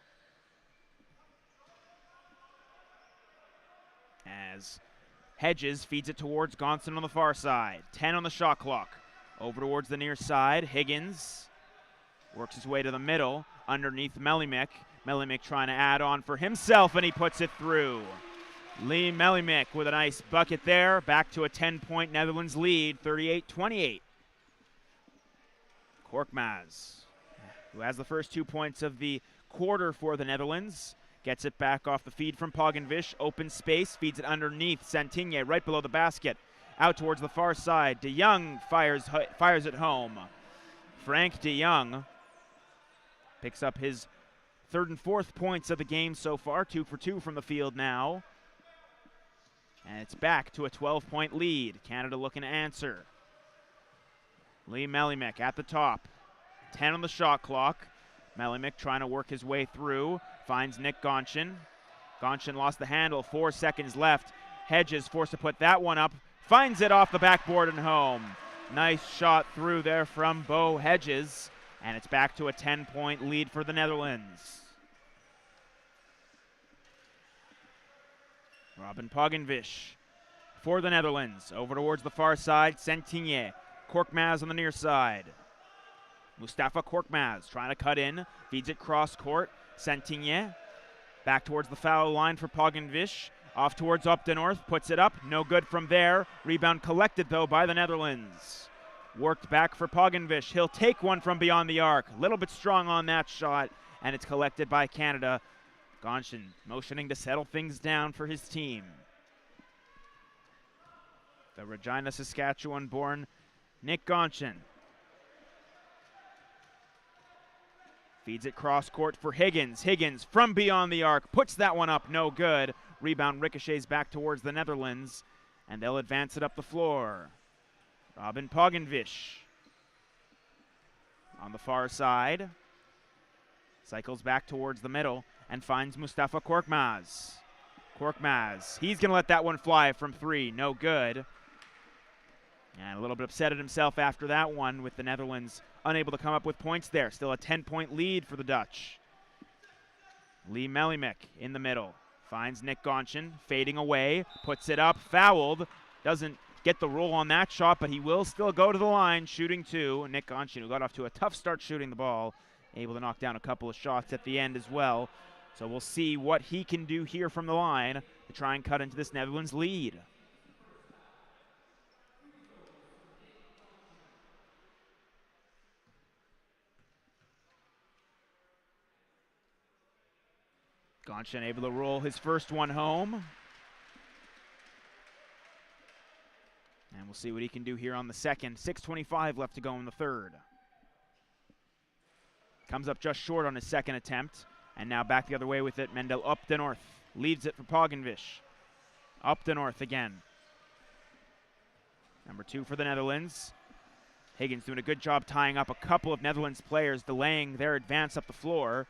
As Hedges feeds it towards Gonson on the far side. 10 on the shot clock. Over towards the near side. Higgins works his way to the middle underneath Melimik. Melimik trying to add on for himself, and he puts it through. Lee Melimik with a nice bucket there. Back to a 10-point Netherlands lead, 38-28. Korkmaz, who has the first 2 points of the quarter for the Netherlands, gets it back off the feed from Poginvish. Open space, feeds it underneath Sentinye, right below the basket. Out towards the far side. De Jong fires it home. Frank De Jong picks up his third and fourth points of the game so far. 2 for 2 from the field now. And it's back to a 12-point lead. Canada looking to answer. Lee Melimik at the top. 10 on the shot clock. Melimik trying to work his way through. Finds Nick Gonson. Gonson lost the handle. 4 seconds left. Hedges forced to put that one up. Finds it off the backboard and home. Nice shot through there from Bo Hedges. And it's back to a 10-point lead for the Netherlands. Robin Poginvish for the Netherlands. Over towards the far side. Sentinye. Korkmaz on the near side. Mustafa Korkmaz trying to cut in. Feeds it cross court. Sentinye back towards the foul line for Poginvish. Off towards Opdenorth. Puts it up. No good from there. Rebound collected, though, by the Netherlands. Worked back for Poginvish. He'll take one from beyond the arc. A little bit strong on that shot, and it's collected by Canada. Gonson motioning to settle things down for his team. The Regina, Saskatchewan-born Nick Gonson. Feeds it cross court for Higgins. Higgins from beyond the arc. Puts that one up. No good. Rebound ricochets back towards the Netherlands. And they'll advance it up the floor. Robin Poginvish on the far side. Cycles back towards the middle and finds Mustafa Korkmaz. Korkmaz. He's going to let that one fly from 3. No good. And a little bit upset at himself after that one with the Netherlands unable to come up with points there. Still a 10-point lead for the Dutch. Lee Melimik in the middle. Finds Nick Gonson, fading away, puts it up, fouled. Doesn't get the roll on that shot, but he will still go to the line, shooting 2. Nick Gonson, who got off to a tough start shooting the ball, able to knock down a couple of shots at the end as well. So we'll see what he can do here from the line to try and cut into this Netherlands lead. Gonson able to roll his first one home. And we'll see what he can do here on the second. 6:25 left to go in the third. Comes up just short on his second attempt. And now back the other way with it. Mendel up the north. Leaves it for Poggenvish. Up the north again. Number 2 for the Netherlands. Higgins doing a good job tying up a couple of Netherlands players, delaying their advance up the floor.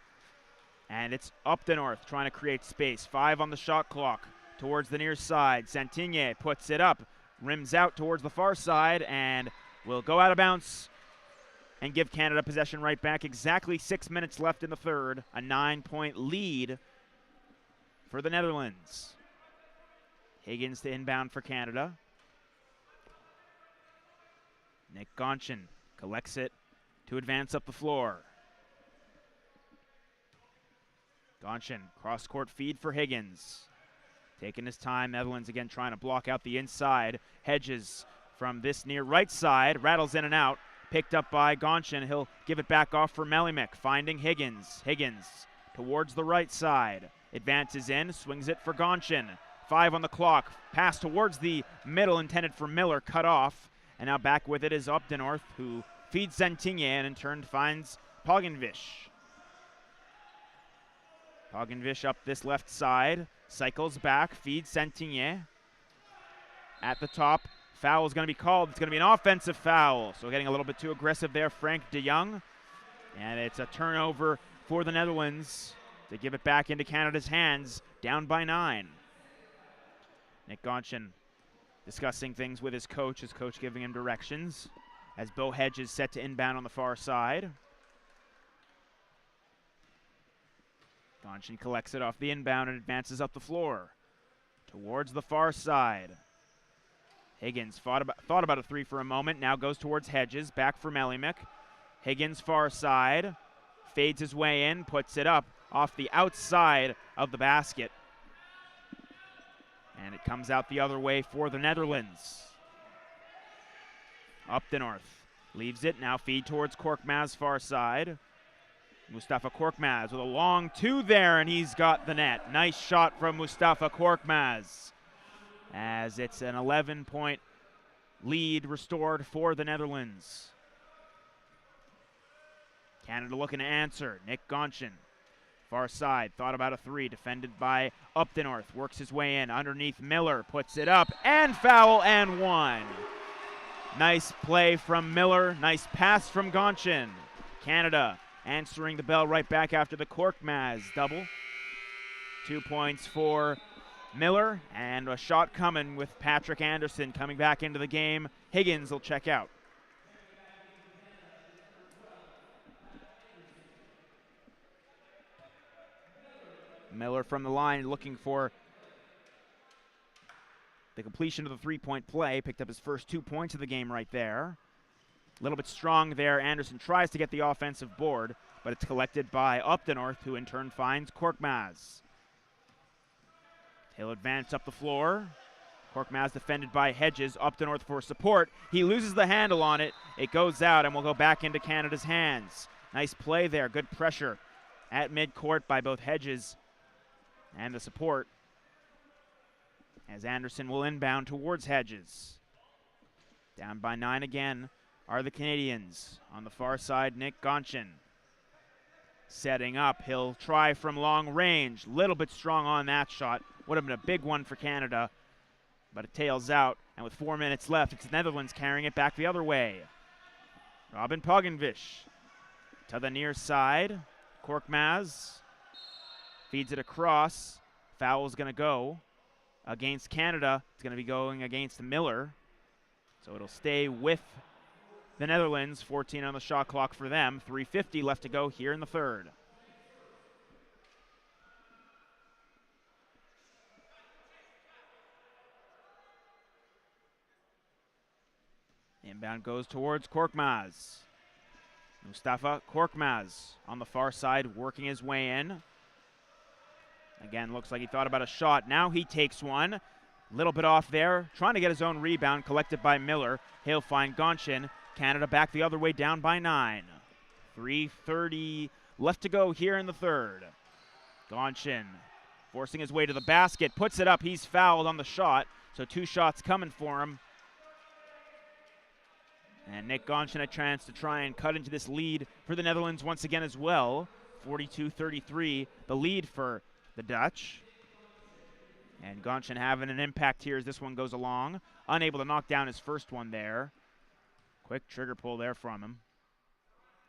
And it's up the north, trying to create space. 5 on the shot clock towards the near side. Santigne puts it up, rims out towards the far side, and will go out of bounds and give Canada possession right back. Exactly 6 minutes left in the third. A 9-point lead for the Netherlands. Higgins to inbound for Canada. Nick Gonchen collects it to advance up the floor. Gonchen, cross-court feed for Higgins. Taking his time, Netherlands again trying to block out the inside. Hedges from this near right side, rattles in and out. Picked up by Gonchen, he'll give it back off for Melimick, finding Higgins. Higgins towards the right side, advances in, swings it for Gonchen. 5 on the clock, pass towards the middle intended for Miller, cut off. And now back with it is Updenorth, who feeds Santigne and in turn finds Poggenvish. Poggenvish up this left side, cycles back, feeds Santigne. At the top, foul is going to be called. It's going to be an offensive foul. So getting a little bit too aggressive there, Frank de Jong. And it's a turnover for the Netherlands to give it back into Canada's hands, down by 9. Nick Gonchen discussing things with his coach giving him directions as Bo Hedges set to inbound on the far side. Gonchen collects it off the inbound and advances up the floor towards the far side. Higgins thought about a 3 for a moment, now goes towards Hedges, back for Melimick. Higgins far side, fades his way in, puts it up off the outside of the basket. And it comes out the other way for the Netherlands. Up the north. Leaves it, now feed towards Korkmaz far side. Mustafa Korkmaz with a long 2 there, and he's got the net. Nice shot from Mustafa Korkmaz. As it's an 11-point lead restored for the Netherlands. Canada looking to answer. Nick Gonchen. Far side, thought about a 3, defended by Updenorth, works his way in, underneath Miller, puts it up, and foul, and 1. Nice play from Miller, nice pass from Gonchen. Canada answering the bell right back after the Korkmaz double. 2 points for Miller, and a shot coming with Patrick Anderson coming back into the game. Higgins will check out. Miller from the line looking for the completion of the 3-point play. Picked up his first 2 points of the game right there. A little bit strong there. Anderson tries to get the offensive board, but it's collected by Updenorth, who in turn finds Korkmaz. He'll advance up the floor. Korkmaz defended by Hedges. Updenorth for support. He loses the handle on it. It goes out and will go back into Canada's hands. Nice play there. Good pressure at midcourt by both Hedges and the support, as Anderson will inbound towards Hedges. Down by 9 again are the Canadians. On the far side, Nick Gonchen. Setting up, he'll try from long range. Little bit strong on that shot. Would have been a big one for Canada, but it tails out. And with 4 minutes left, it's the Netherlands carrying it back the other way. Robin Poggenvish to the near side. Korkmaz feeds it across. Foul's going to go against Canada. It's going to be going against Miller. So it'll stay with the Netherlands. 14 on the shot clock for them. 3:50 left to go here in the third. Inbound goes towards Korkmaz. Mustafa Korkmaz on the far side, working his way in. Again, looks like he thought about a shot. Now he takes one. A little bit off there, trying to get his own rebound, collected by Miller. He'll find Gonchen. Canada back the other way, down by 9. 3:30 left to go here in the third. Gonchen forcing his way to the basket, puts it up. He's fouled on the shot, so 2 shots coming for him. And Nick Gonchen a chance to try and cut into this lead for the Netherlands once again as well. 42-33, the lead for the Dutch. And Gonchen having an impact here as this one goes along. Unable to knock down his first one there. Quick trigger pull there from him.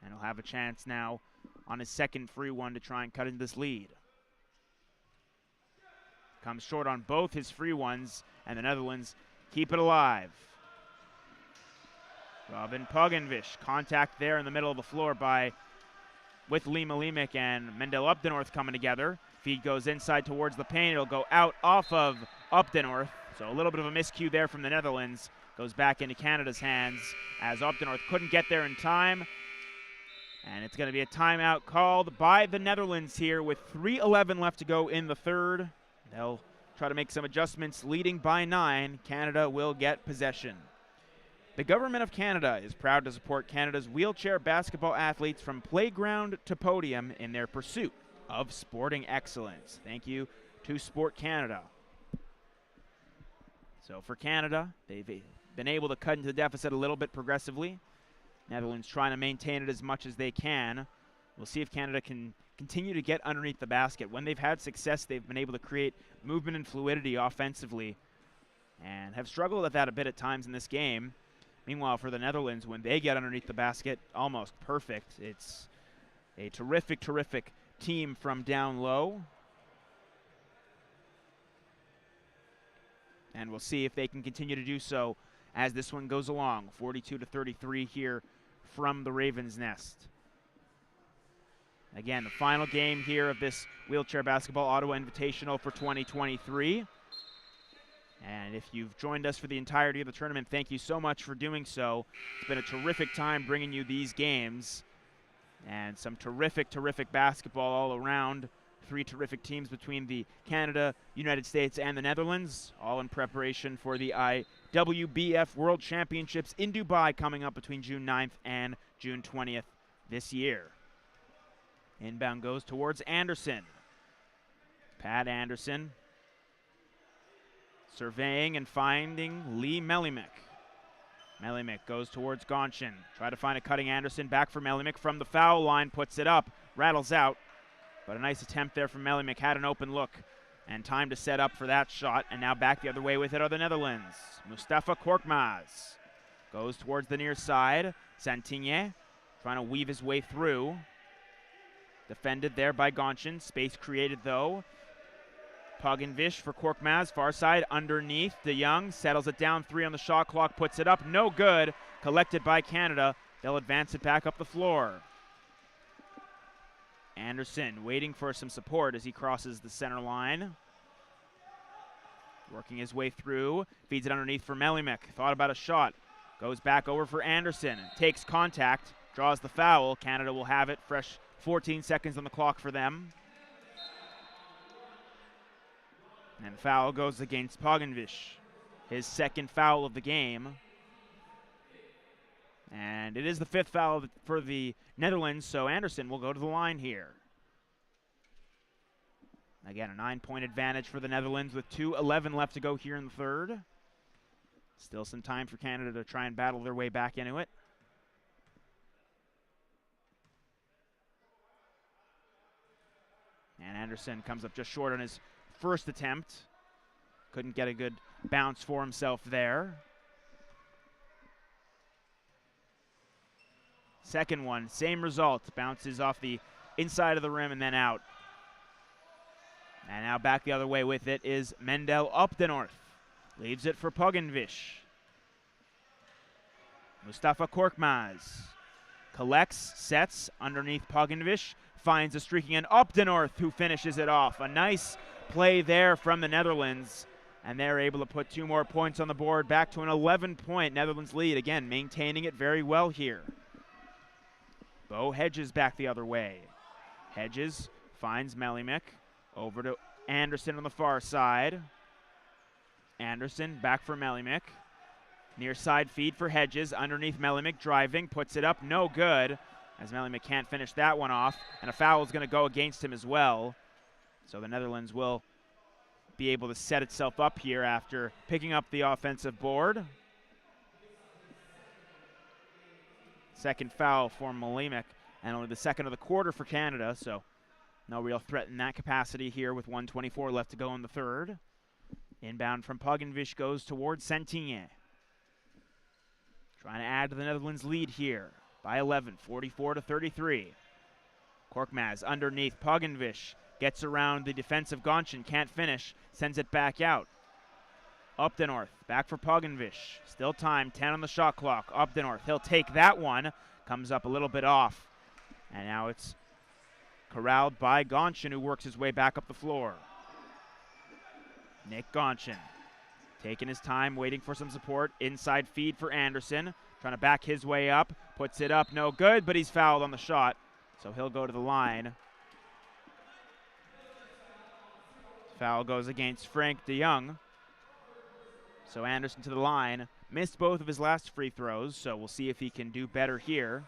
And he'll have a chance now on his second free one to try and cut into this lead. Comes short on both his free ones, and the Netherlands keep it alive. Robin Poggenvish, contact there in the middle of the floor with Lee Malimic and Mendel Updenorth coming together. Feed goes inside towards the paint. It'll go out off of Updenorth. So a little bit of a miscue there from the Netherlands. Goes back into Canada's hands as Updenorth couldn't get there in time. And it's going to be a timeout called by the Netherlands here with 3:11 left to go in the third. They'll try to make some adjustments, leading by 9. Canada will get possession. The Government of Canada is proud to support Canada's wheelchair basketball athletes from playground to podium in their pursuit of sporting excellence. Thank you to Sport Canada. So for Canada, they've been able to cut into the deficit a little bit progressively. Netherlands trying to maintain it as much as they can. We'll see if Canada can continue to get underneath the basket. When they've had success, they've been able to create movement and fluidity offensively and have struggled at that a bit at times in this game. Meanwhile, for the Netherlands, when they get underneath the basket, almost perfect. It's a terrific, terrific team from down low. And we'll see if they can continue to do so as this one goes along. 42-33 here from the Ravens' Nest. Again, the final game here of this wheelchair basketball Ottawa Invitational for 2023. And if you've joined us for the entirety of the tournament, thank you so much for doing so. It's been a terrific time bringing you these games. And some terrific, terrific basketball all around. 3 terrific teams between the Canada, United States, and the Netherlands, all in preparation for the IWBF World Championships in Dubai coming up between June 9th and June 20th this year. Inbound goes towards Anderson. Pat Anderson surveying and finding Lee Malimic. Malimic goes towards Gonchen. Try to find a cutting Anderson. Back for Malimic from the foul line. Puts it up. Rattles out. But a nice attempt there from Malimic. Had an open look and time to set up for that shot. And now back the other way with it are the Netherlands. Mustafa Korkmaz goes towards the near side. Santigne trying to weave his way through. Defended there by Gonchen. Space created though. Poggenvish for Korkmaz, far side, underneath. De Jong settles it down, 3 on the shot clock, puts it up, no good. Collected by Canada. They'll advance it back up the floor. Anderson waiting for some support as he crosses the center line. Working his way through, feeds it underneath for Malimic. Thought about a shot, goes back over for Anderson. Takes contact, draws the foul. Canada will have it, fresh 14 seconds on the clock for them. And foul goes against Poggenvish. His second foul of the game. And it is the 5th foul for the Netherlands, so Anderson will go to the line here. Again, a 9-point advantage for the Netherlands with 2:11 left to go here in the third. Still some time for Canada to try and battle their way back into it. And Anderson comes up just short on his first attempt. Couldn't get a good bounce for himself there. Second one, same result. Bounces off the inside of the rim and then out. And now back the other way with it is Mendel Updenorth. Leaves it for Poggenvish. Mustafa Korkmaz collects, sets underneath Poggenvish. Finds a streaking and Updenorth who finishes it off. A nice play there from the Netherlands. And they're able to put 2 more points on the board. Back to an 11-point Netherlands lead. Again, maintaining it very well here. Bo Hedges back the other way. Hedges finds Malimic. Over to Anderson on the far side. Anderson back for Malimic. Near side feed for Hedges. Underneath Malimic driving. Puts it up. No good. As Malimic can't finish that one off. And a foul is going to go against him as well. So the Netherlands will be able to set itself up here after picking up the offensive board. Second foul for Malimic, and only the second of the quarter for Canada, so no real threat in that capacity here with 1:24 left to go in the third. Inbound from Poginvish goes towards Sentigne. Trying to add to the Netherlands' lead here by 11, 44-33. Korkmaz underneath Poginvish. Gets around the defensive Gonchin, can't finish, sends it back out. Opdenorth, back for Poginvish. Still time, 10 on the shot clock. Opdenorth, he'll take that one. Comes up a little bit off. And now it's corralled by Gonchin, who works his way back up the floor. Nick Gonchin, taking his time, waiting for some support. Inside feed for Anderson, trying to back his way up. Puts it up, no good, but he's fouled on the shot. So he'll go to the line. Foul goes against Frank de Jong. So Anderson to the line. Missed both of his last free throws, so we'll see if he can do better here.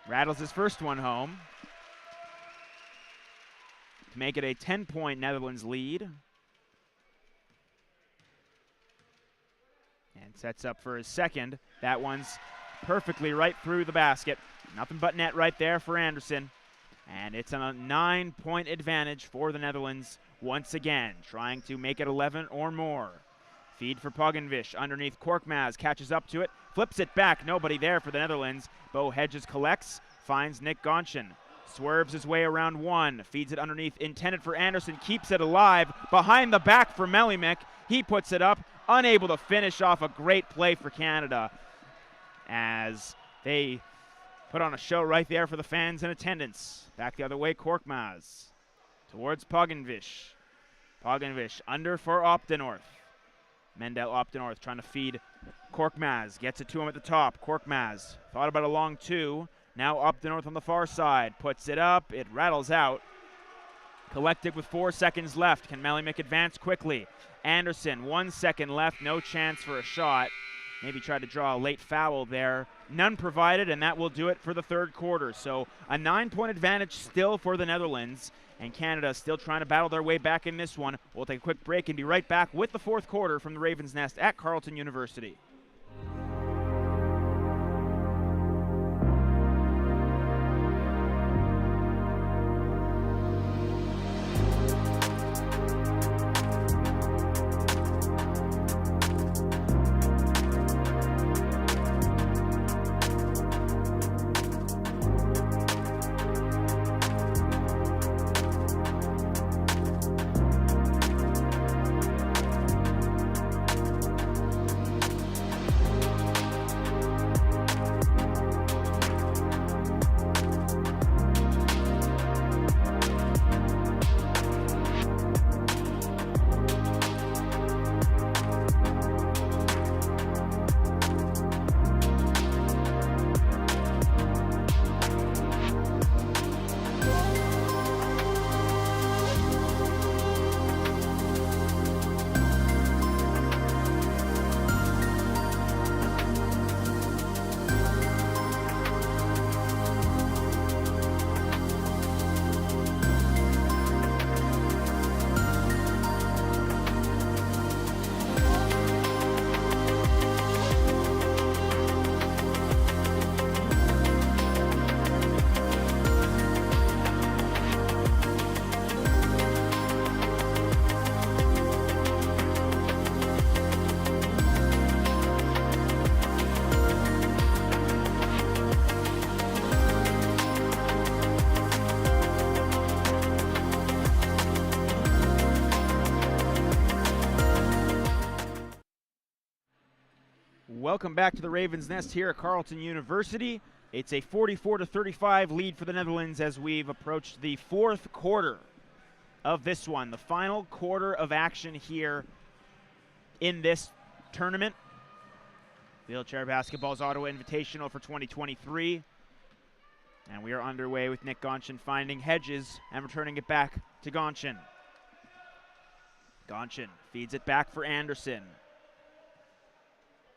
Rattles his first one home to make it a 10-point Netherlands lead. And sets up for his second. That one's perfectly right through the basket. Nothing but net right there for Anderson. And it's a 9-point advantage for the Netherlands once again, trying to make it 11 or more. Feed for Poginvish underneath Korkmaz, catches up to it, flips it back, nobody there for the Netherlands. Bo Hedges collects, finds Nick Gonchin, swerves his way around one, feeds it underneath, intended for Anderson, keeps it alive, behind the back for Malimic. He puts it up, unable to finish off a great play for Canada, as they put on a show right there for the fans in attendance. Back the other way, Korkmaz towards Poginvish. Poginvish under for Opdenorth. Mendel Opdenorth trying to feed Korkmaz. Gets it to him at the top. Korkmaz thought about a long two. Now Opdenorth on the far side. Puts it up. It rattles out. Collected with 4 seconds left. Can Malimic advance quickly? Anderson, 1 second left. No chance for a shot. Maybe tried to draw a late foul there. None provided, and that will do it for the third quarter. So a 9-point advantage still for the Netherlands, and Canada still trying to battle their way back in this one. We'll take a quick break and be right back with the fourth quarter from the Ravens' Nest at Carleton University. Welcome back to the Ravens' Nest here at Carleton University. It's a 44-35 lead for the Netherlands as we've approached the fourth quarter of this one, the final quarter of action here in this tournament. Wheelchair Basketball's Ottawa Invitational for 2023. And we are underway with Nick Gonchin finding Hedges and returning it back to Gonchin. Gonchin feeds it back for Anderson.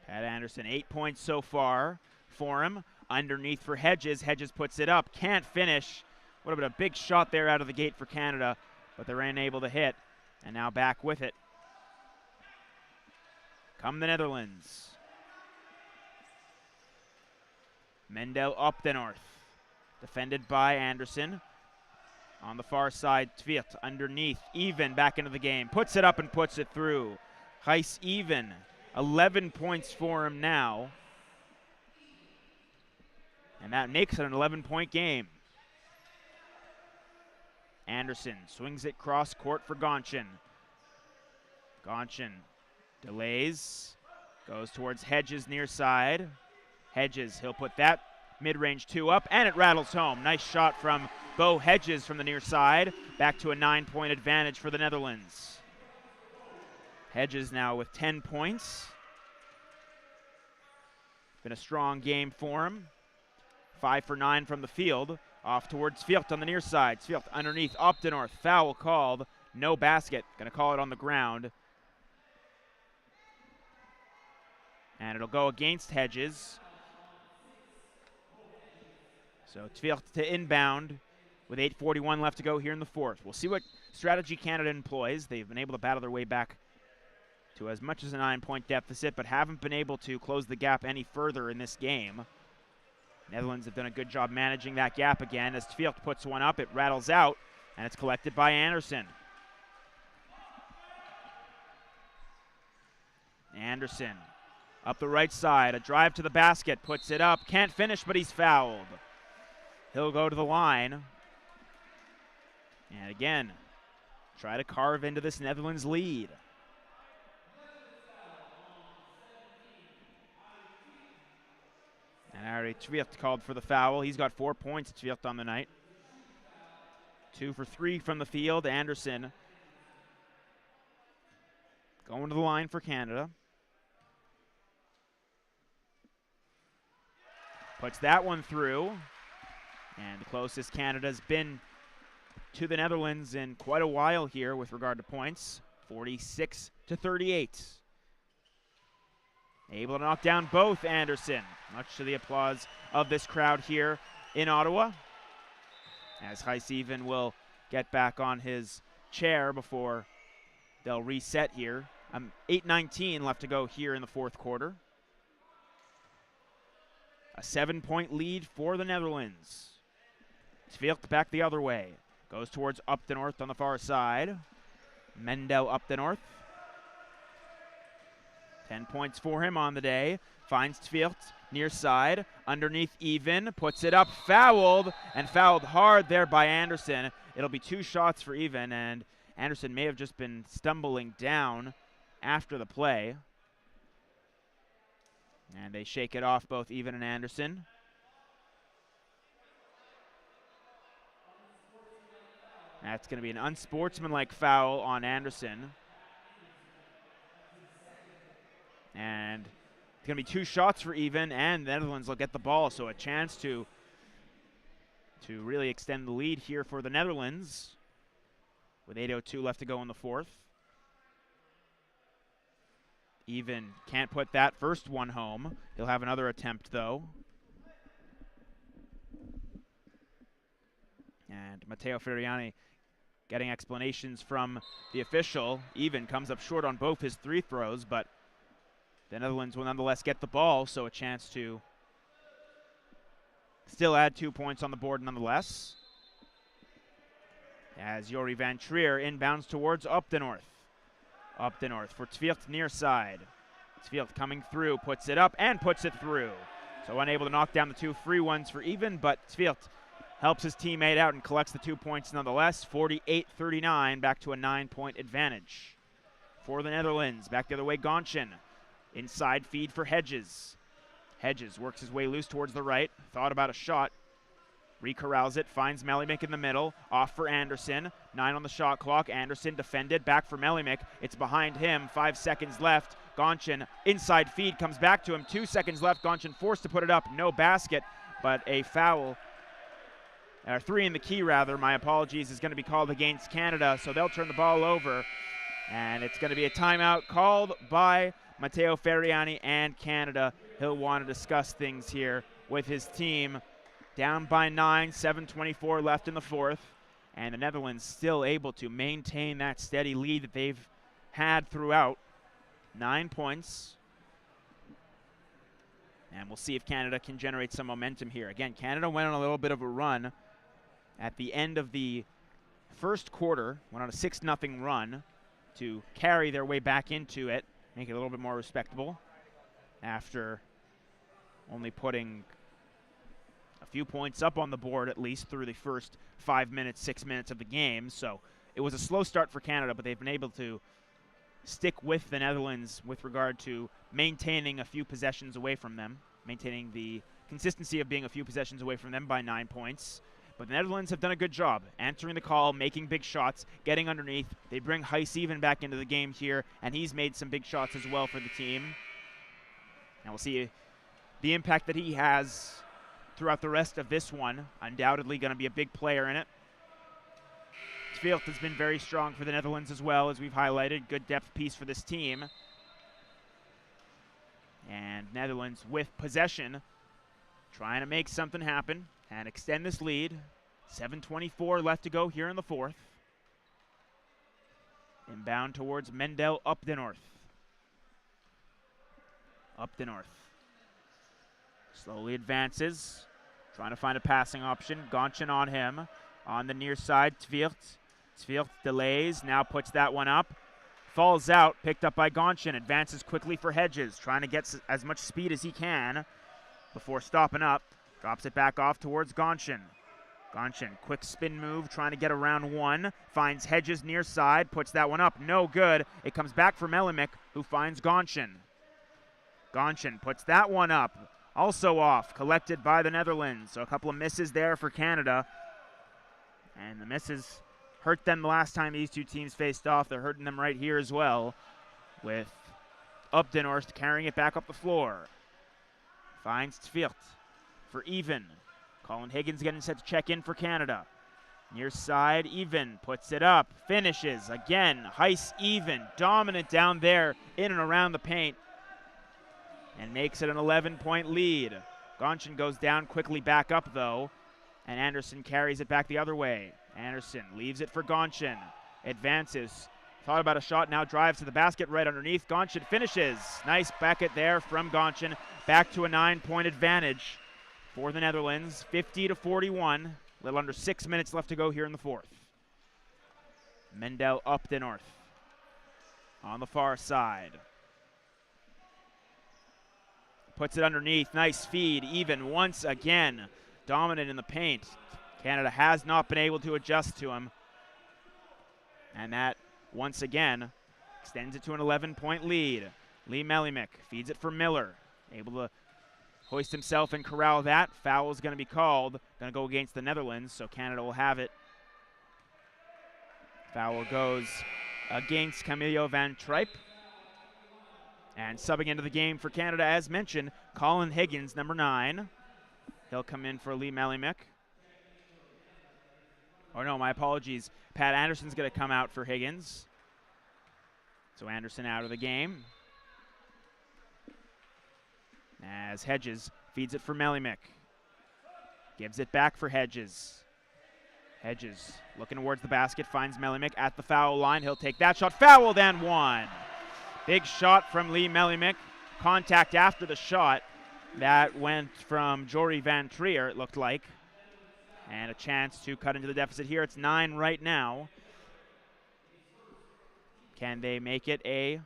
Pat Anderson, 8 points so far for him. Underneath for Hedges. Hedges puts it up. Can't finish. Would have been a big shot there out of the gate for Canada, but they're unable to hit. And now back with it. Come the Netherlands. Mendel up the north. Defended by Anderson. On the far side, Tvirt underneath. Even back into the game. Puts it up and puts it through. Gijs Even. 11 points for him now. And that makes it an 11-point game. Anderson swings it cross court for Gonchin. Gonchin delays. Goes towards Hedges near side. Hedges, he'll put that mid-range 2 up, and it rattles home. Nice shot from Bo Hedges from the near side. Back to a 9-point advantage for the Netherlands. Hedges now with 10 points. Been a strong game for him. 5 for 9 from the field. Off towards Tvirt on the near side. Tvirt underneath, up to north. Foul called. No basket. Going to call it on the ground. And it'll go against Hedges. So Tvirt to inbound with 8:41 left to go here in the fourth. We'll see what strategy Canada employs. They've been able to battle their way back to as much as a 9-point deficit, but haven't been able to close the gap any further in this game. Netherlands have done a good job managing that gap again. As Tvirt puts one up, it rattles out, and it's collected by Anderson. Anderson up the right side, a drive to the basket, puts it up, can't finish, but he's fouled. He'll go to the line. And again, try to carve into this Netherlands lead. And Ari Tvirt called for the foul. He's got 4 points, Tvirt, on the night. 2 for 3 from the field. Anderson going to the line for Canada. Puts that one through. And the closest Canada's been to the Netherlands in quite a while here with regard to points. 46-38. Able to knock down both Anderson, much to the applause of this crowd here in Ottawa. As Gijs Even will get back on his chair before they'll reset here. 8:19 left to go here in the fourth quarter. A 7-point lead for the Netherlands. Tvirt back the other way. Goes towards up the north on the far side. Mendel up the north. 10 points for him on the day. Finds Tvirt near side. Underneath Even. Puts it up. Fouled. And fouled hard there by Anderson. It'll be 2 shots for Even. And Anderson may have just been stumbling down after the play. And they shake it off, both Even and Anderson. That's going to be an unsportsmanlike foul on Anderson. And it's going to be 2 shots for Even, and the Netherlands will get the ball, so a chance to really extend the lead here for the Netherlands with 8:02 left to go in the fourth. Even can't put that first one home. He'll have another attempt, though. And Matteo Ferriani getting explanations from the official. Even comes up short on both his 3 throws, but the Netherlands will nonetheless get the ball, so a chance to still add 2 points on the board nonetheless. As Jori van Trier inbounds towards up the north. Up the north for Tvirt near side. Tvirt coming through, puts it up and puts it through. So unable to knock down the 2 free ones for Even, but Tvirt helps his teammate out and collects the 2 points nonetheless. 48-39, back to a 9-point advantage for the Netherlands. Back the other way, Gonchin. Inside feed for Hedges. Hedges works his way loose towards the right. Thought about a shot. Recorrals it, finds Melimik in the middle. Off for Anderson. 9 on the shot clock. Anderson defended, back for Melimik. It's behind him, 5 seconds left. Gonchin, inside feed, comes back to him. 2 seconds left. Gonchin forced to put it up. No basket, but a foul. 3 in the key, rather. My apologies, is going to be called against Canada, so they'll turn the ball over. And it's going to be a timeout called by Matteo Ferriani and Canada. He'll want to discuss things here with his team. Down by 9, 7:24 left in the fourth. And the Netherlands still able to maintain that steady lead that they've had throughout. 9 points. And we'll see if Canada can generate some momentum here. Again, Canada went on a little bit of a run at the end of the first quarter, went on a 6-0 run to carry their way back into it, make it a little bit more respectable after only putting a few points up on the board at least through the first 5 minutes, 6 minutes of the game. So it was a slow start for Canada, but they've been able to stick with the Netherlands with regard to maintaining a few possessions away from them, maintaining the consistency of being a few possessions away from them by 9 points. But the Netherlands have done a good job answering the call, making big shots, getting underneath. They bring Heis even back into the game here, and he's made some big shots as well for the team. And we'll see the impact that he has throughout the rest of this one. Undoubtedly going to be a big player in it. Tveelt has been very strong for the Netherlands as well, as we've highlighted. Good depth piece for this team. And Netherlands with possession, trying to make something happen and extend this lead. 7:24 left to go here in the fourth. Inbound towards Mendel up the north. Up the north. Slowly advances, trying to find a passing option. Gonchin on him. On the near side, Tveelt. Tveelt delays, now puts that one up. Falls out, picked up by Gonchin. Advances quickly for Hedges, trying to get as much speed as he can before stopping up. Drops it back off towards Gonchin. Gonchin, quick spin move, trying to get around one. Finds Hedges near side, puts that one up. No good. It comes back for Melimik, who finds Gonchin. Gonchin puts that one up. Also off, collected by the Netherlands. So a couple of misses there for Canada. And the misses hurt them the last time these two teams faced off. They're hurting them right here as well, with Updenhorst carrying it back up the floor. Finds Tveelt for Even. Colin Higgins getting set to check in for Canada. Near side, Even puts it up, finishes. Again, Heis Even, dominant down there in and around the paint, and makes it an 11-point lead. Gonchin goes down quickly back up, though, and Anderson carries it back the other way. Anderson leaves it for Gonchin. Advances. Thought about a shot, now drives to the basket right underneath. Gonchin finishes. Nice bucket there from Gonchin. Back to a 9-point advantage for the Netherlands. 50-41. A little under 6 minutes left to go here in the fourth. Mendel up the north. On the far side. Puts it underneath. Nice feed. Even once again. Dominant in the paint. Canada has not been able to adjust to him. And that, once again, extends it to an 11-point lead. Lee Melimik feeds it for Miller. Able to hoist himself and corral that. Foul is going to be called. Going to go against the Netherlands, so Canada will have it. Foul goes against Camillo van Tripe. And subbing into the game for Canada, as mentioned, Colin Higgins, number 9. He'll come in for Lee Melimik. Oh no, my apologies. Pat Anderson's going to come out for Higgins. So Anderson out of the game. As Hedges feeds it for Melimik. Gives it back for Hedges. Hedges looking towards the basket, finds Melimik at the foul line. He'll take that shot. Fouled and one. Big shot from Lee Melimik. Contact after the shot. That went from Jory Van Trier, it looked like. And a chance to cut into the deficit here. It's 9 right now. Can they make it an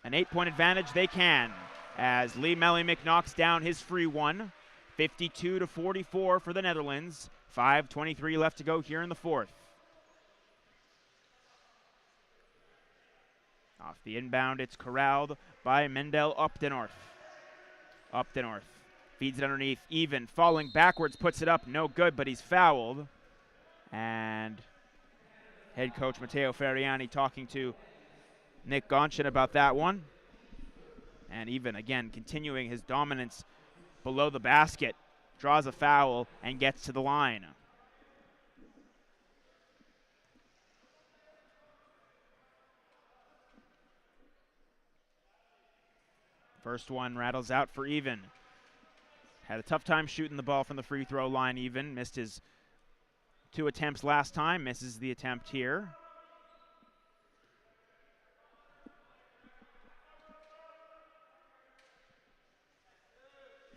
8-point advantage? They can, as Lee Melimik knocks down his free one. 52-44 for the Netherlands. 5:23 left to go here in the fourth. Off the inbound, it's corralled by Mendel Updenhorst. Updenhorst feeds it underneath. Even falling backwards, puts it up. No good, but he's fouled. And head coach Matteo Ferriani talking to Nick Gonchin about that one. And Even, again, continuing his dominance below the basket, draws a foul and gets to the line. First one rattles out for Even. Had a tough time shooting the ball from the free throw line even. Missed his 2 attempts last time. Misses the attempt here.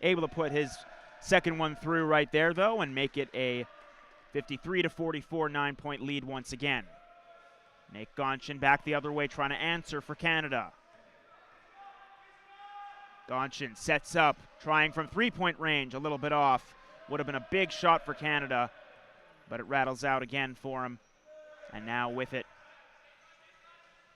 Able to put his second one through right there, though, and make it a 53-44 9-point lead once again. Nick Gonchin back the other way, trying to answer for Canada. Gonchin sets up, trying from three-point range, a little bit off. Would have been a big shot for Canada, but it rattles out again for him. And now with it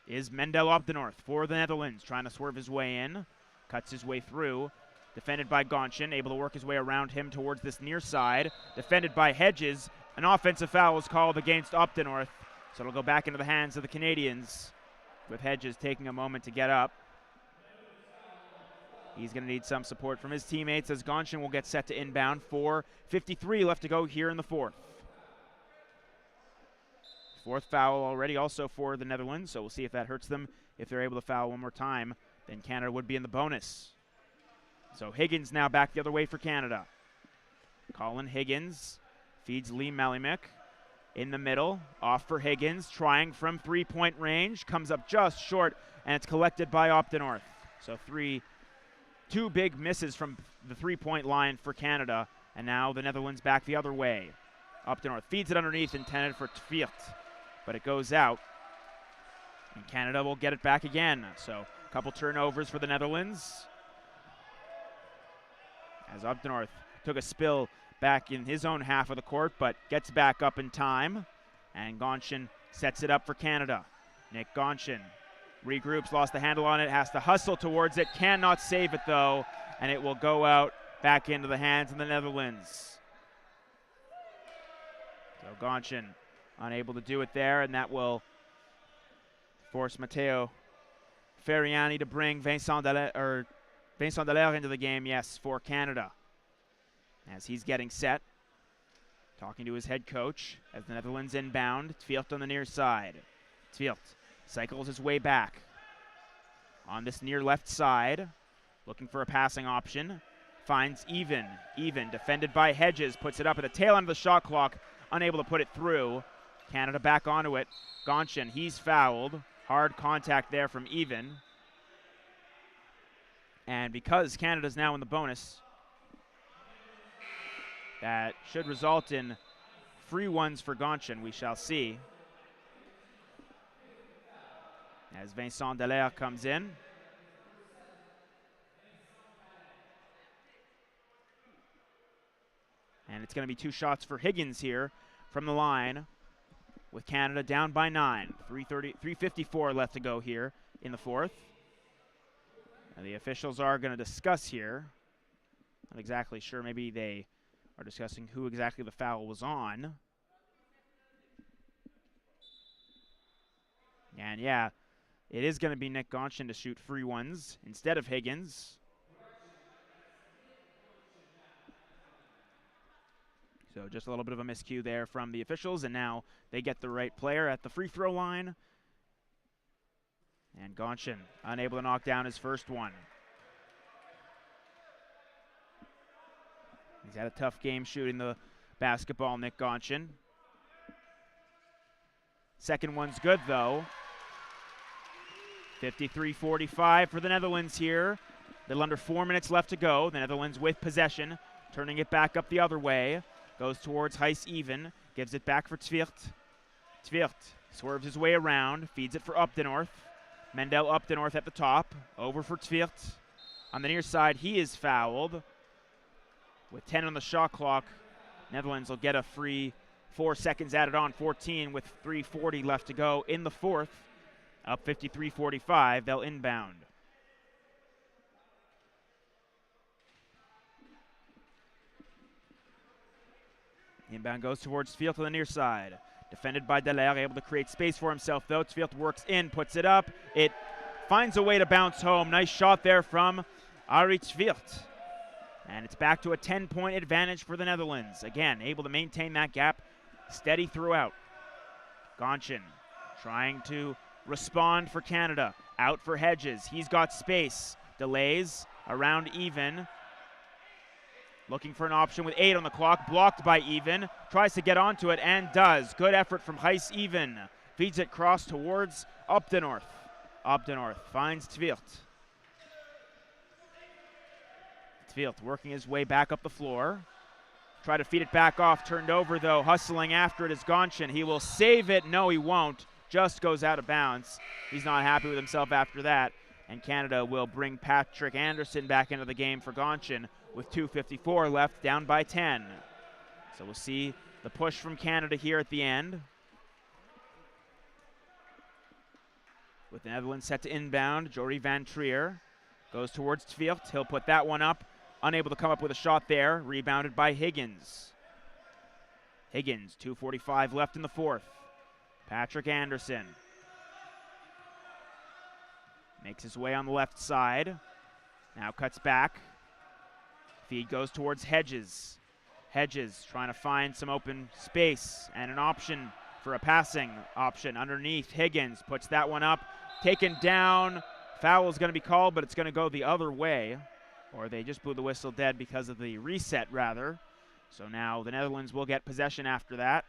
is Mendel Opdenorth for the Netherlands, trying to swerve his way in. Cuts his way through. Defended by Gonchin, able to work his way around him towards this near side. Defended by Hedges. An offensive foul is called against Opdenorth, so it'll go back into the hands of the Canadians, with Hedges taking a moment to get up. He's going to need some support from his teammates as Gonchin will get set to inbound. 4:53 left to go here in the fourth. Fourth foul already also for the Netherlands, so we'll see if that hurts them. If they're able to foul one more time, then Canada would be in the bonus. So Higgins now back the other way for Canada. Colin Higgins feeds Lee Malimik in the middle. Off for Higgins, trying from three-point range. Comes up just short, and it's collected by Opdenorth. So two big misses from the three-point line for Canada, and now the Netherlands back the other way. Opdenorth feeds it underneath, intended for Tviert, but it goes out, and Canada will get it back again. So a couple turnovers for the Netherlands, as Opdenorth took a spill back in his own half of the court, but gets back up in time, and Gonchin sets it up for Canada. Nick Gonchin regroups, lost the handle on it, has to hustle towards it, cannot save it though, and it will go out back into the hands of the Netherlands. So Gonchin unable to do it there, and that will force Matteo Ferriani to bring Vincent Dallaire into the game, yes, for Canada, as he's getting set, talking to his head coach as the Netherlands inbound. Tviert on the near side. Tviert cycles his way back on this near left side, looking for a passing option. Finds Even, defended by Hedges, puts it up at the tail end of the shot clock, unable to put it through. Canada back onto it. Gonchin, he's fouled. Hard contact there from Even. And because Canada's now in the bonus, that should result in free ones for Gonchin, we shall see. As Vincent Dallaire comes in. And it's going to be 2 shots for Higgins here from the line, with Canada down by 9. 3:54 left to go here in the fourth. And the officials are going to discuss here. Not exactly sure. Maybe they are discussing who exactly the foul was on. And yeah, it is going to be Nick Gonchin to shoot free ones instead of Higgins. So just a little bit of a miscue there from the officials, and now they get the right player at the free throw line. And Gonchin unable to knock down his first one. He's had a tough game shooting the basketball, Nick Gonchin. Second one's good, though. 53-45 for the Netherlands here. A little under 4 minutes left to go. The Netherlands with possession, turning it back up the other way. Goes towards Heis Even, gives it back for Tviert. Tviert swerves his way around, feeds it for Opdenorth. Mendel Opdenorth at the top, over for Tviert. On the near side, he is fouled. With 10 on the shot clock, Netherlands will get a free 4 seconds added on, 14 with 3:40 left to go in the fourth. Up 53-45, they'll inbound. Inbound goes towards Tviert on the near side. Defended by Dallaire, able to create space for himself though. Tviert works in, puts it up. It finds a way to bounce home. Nice shot there from Ari Tviert. And it's back to a 10-point advantage for the Netherlands. Again, able to maintain that gap steady throughout. Gonchin trying to respond for Canada. Out for Hedges. He's got space. Delays around Even. Looking for an option with 8 on the clock, blocked by Even. Tries to get onto it and does. Good effort from Heis Even. Feeds it cross towards Opdenorth. Opdenorth finds Tvilt. Tvilt working his way back up the floor. Try to feed it back off, turned over though. Hustling after it is Gonchen. He will save it. No, he won't. Just goes out of bounds. He's not happy with himself after that. And Canada will bring Patrick Anderson back into the game for Gonchen with 2:54 left, down by 10. So we'll see the push from Canada here at the end. With the Netherlands set to inbound, Jory Van Trier goes towards Tvilt. He'll put that one up. Unable to come up with a shot there. Rebounded by Higgins. Higgins, 2:45 left in the fourth. Patrick Anderson makes his way on the left side. Now cuts back. Feed goes towards Hedges. Hedges trying to find some open space and an option for a passing option underneath. Higgins puts that one up. Taken down. Foul is going to be called, but it's going to go the other way. Or they just blew the whistle dead because of the reset, rather. So now the Netherlands will get possession after that.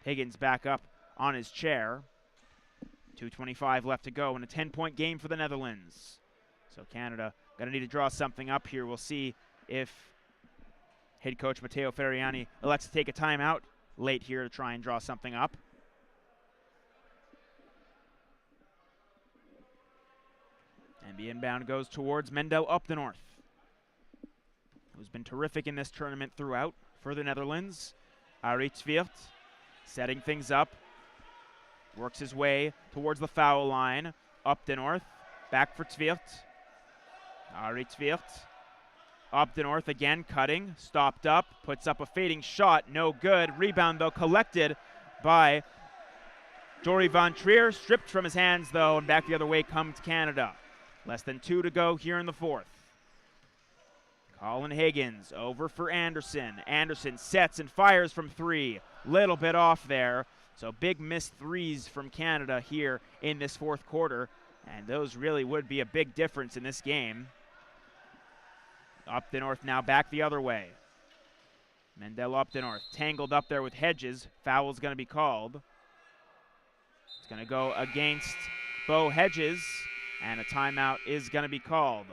Higgins back up on his chair. 2:25 left to go in a 10-point game for the Netherlands. So Canada going to need to draw something up here. We'll see if head coach Matteo Ferriani elects to take a timeout late here to try and draw something up. And the inbound goes towards Mendel Opdenorth, who's been terrific in this tournament throughout for the Netherlands. Arie Tvilt setting things up. Works his way towards the foul line. Opdenorth back for Tvilt. Arie Tvilt. Opdenorth again cutting. Stopped up. Puts up a fading shot. No good. Rebound though collected by Jory Van Trier. Stripped from his hands though, and back the other way comes Canada. Less than 2 to go here in the fourth. Colin Higgins over for Anderson. Anderson sets and fires from 3. Little bit off there. So big missed threes from Canada here in this fourth quarter. And those really would be a big difference in this game. Opdenorth now back the other way. Mendel Opdenorth tangled up there with Hedges. Foul is going to be called. It's going to go against Bo Hedges. And a timeout is going to be called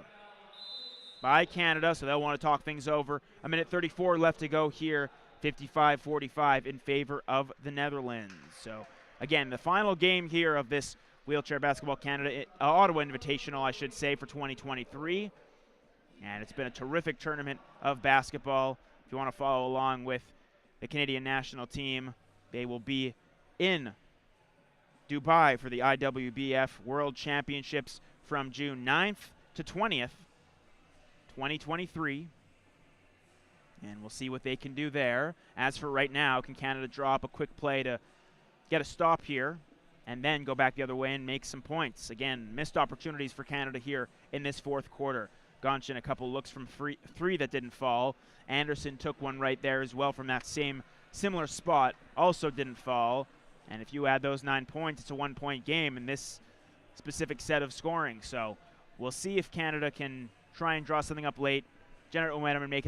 by Canada, so they'll want to talk things over. 1:34 left to go here, 55-45 in favor of the Netherlands. So, again, the final game here of this Wheelchair Basketball Canada, Ottawa Invitational, I should say, for 2023. And it's been a terrific tournament of basketball. If you want to follow along with the Canadian national team, they will be in Dubai for the IWBF World Championships from June 9th to 20th, 2023. And we'll see what they can do there. As for right now, can Canada draw up a quick play to get a stop here and then go back the other way and make some points? Again, missed opportunities for Canada here in this fourth quarter. Gonchen a couple looks from three that didn't fall. Anderson took one right there as well from that similar spot. Also didn't fall. And if you add those 9 points, it's a 1-point game in this specific set of scoring. So we'll see if Canada can try and draw something up late, generate momentum, and make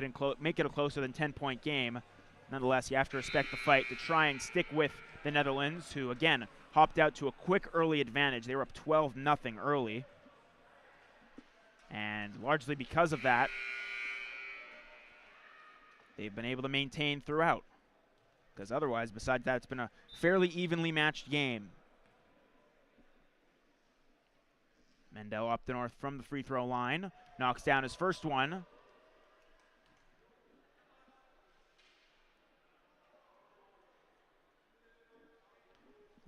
it a closer than 10-point game. Nonetheless, you have to respect the fight to try and stick with the Netherlands, who, again, hopped out to a quick early advantage. They were up 12-0 early. And largely because of that, they've been able to maintain throughout. Because otherwise, besides that, it's been a fairly evenly matched game. Mendel Opdenorth from the free throw line. Knocks down his first one.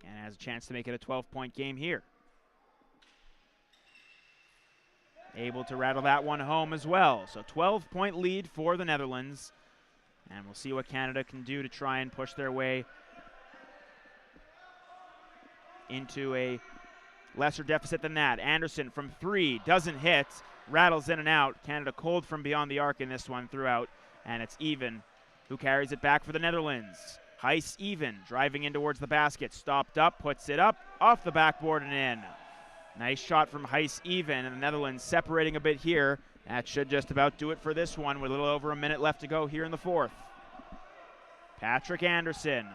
And has a chance to make it a 12-point game here. Able to rattle that one home as well. So 12-point lead for the Netherlands. And we'll see what Canada can do to try and push their way into a lesser deficit than that. Anderson from 3 doesn't hit, rattles in and out. Canada cold from beyond the arc in this one throughout, and it's Even who carries it back for the Netherlands. Heis Even driving in towards the basket, stopped up, puts it up, off the backboard and in. Nice shot from Heis Even, and the Netherlands separating a bit here That should just about do it for this one with a little over a minute left to go here in the fourth. Patrick Anderson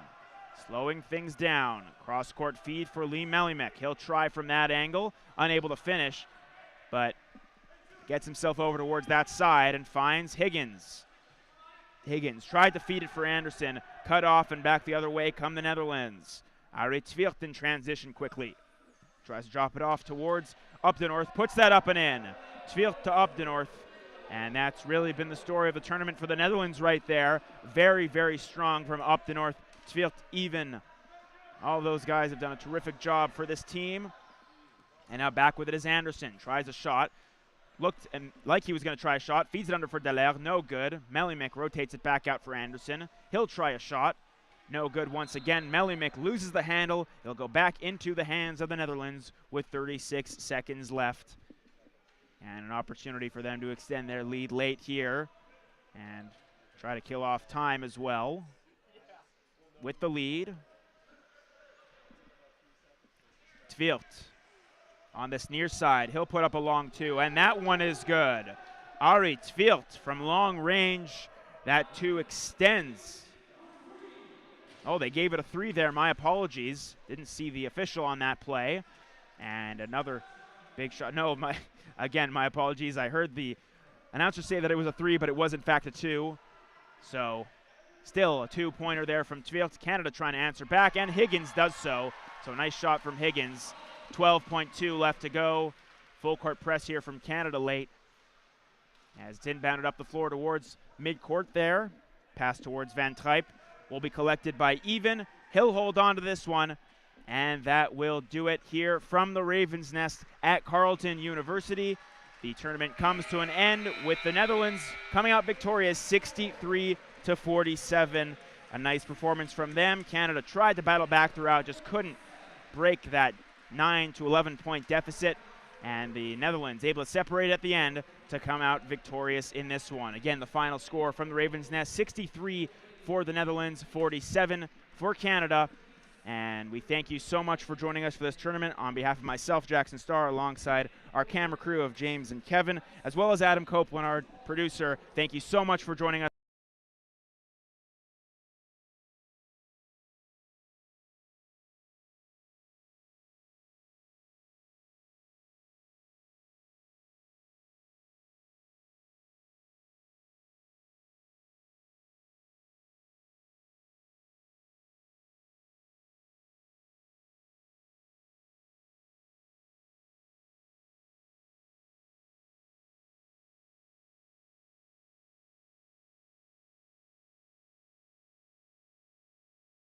slowing things down. Cross-court feed for Lee Melimek. He'll try from that angle, unable to finish, but gets himself over towards that side and finds Higgins. Higgins tried to feed it for Anderson, cut off and back the other way come the Netherlands. Arie Twirt in transition quickly. Tries to drop it off towards Updenorth, puts that up and in. Twirt to Updenorth, and that's really been the story of the tournament for the Netherlands right there. Very, very strong from Updenorth. Twirt even. All those guys have done a terrific job for this team. And now back with it is Anderson. Tries a shot. Looked and like he was going to try a shot. Feeds it under for Dallaire. No good. Melimek rotates it back out for Anderson. He'll try a shot. No good once again. Melimek loses the handle. He'll go back into the hands of the Netherlands with 36 seconds left. And an opportunity for them to extend their lead late here and try to kill off time as well. With the lead. Twirt on this near side. He'll put up a long two, and that one is good. Arie Twirt from long range. That two extends. Oh, they gave it a 3 there. My apologies. Didn't see the official on that play. And another big shot. No, my apologies. I heard the announcer say that it was a 3, but it was in fact a 2. So still a 2-pointer there from Twirt. Canada trying to answer back, and Higgins does so. So nice shot from Higgins. 12.2 left to go. Full court press here from Canada late. As it's inbounded up the floor towards midcourt there. Pass towards Van Trijp. Will be collected by Even. He'll hold on to this one. And that will do it here from the Ravens' Nest at Carleton University. The tournament comes to an end with the Netherlands coming out victorious 63-47. A nice performance from them. Canada tried to battle back throughout, just couldn't break that 9 to 11 point deficit, and the Netherlands able to separate at the end to come out victorious in this one. Again, the final score from the Ravens' Nest, 63 for the Netherlands, 47 for Canada. And we thank you so much for joining us for this tournament. On behalf of myself, Jackson Starr, alongside our camera crew of James and Kevin, as well as Adam Copeland, our producer, thank you so much for joining us.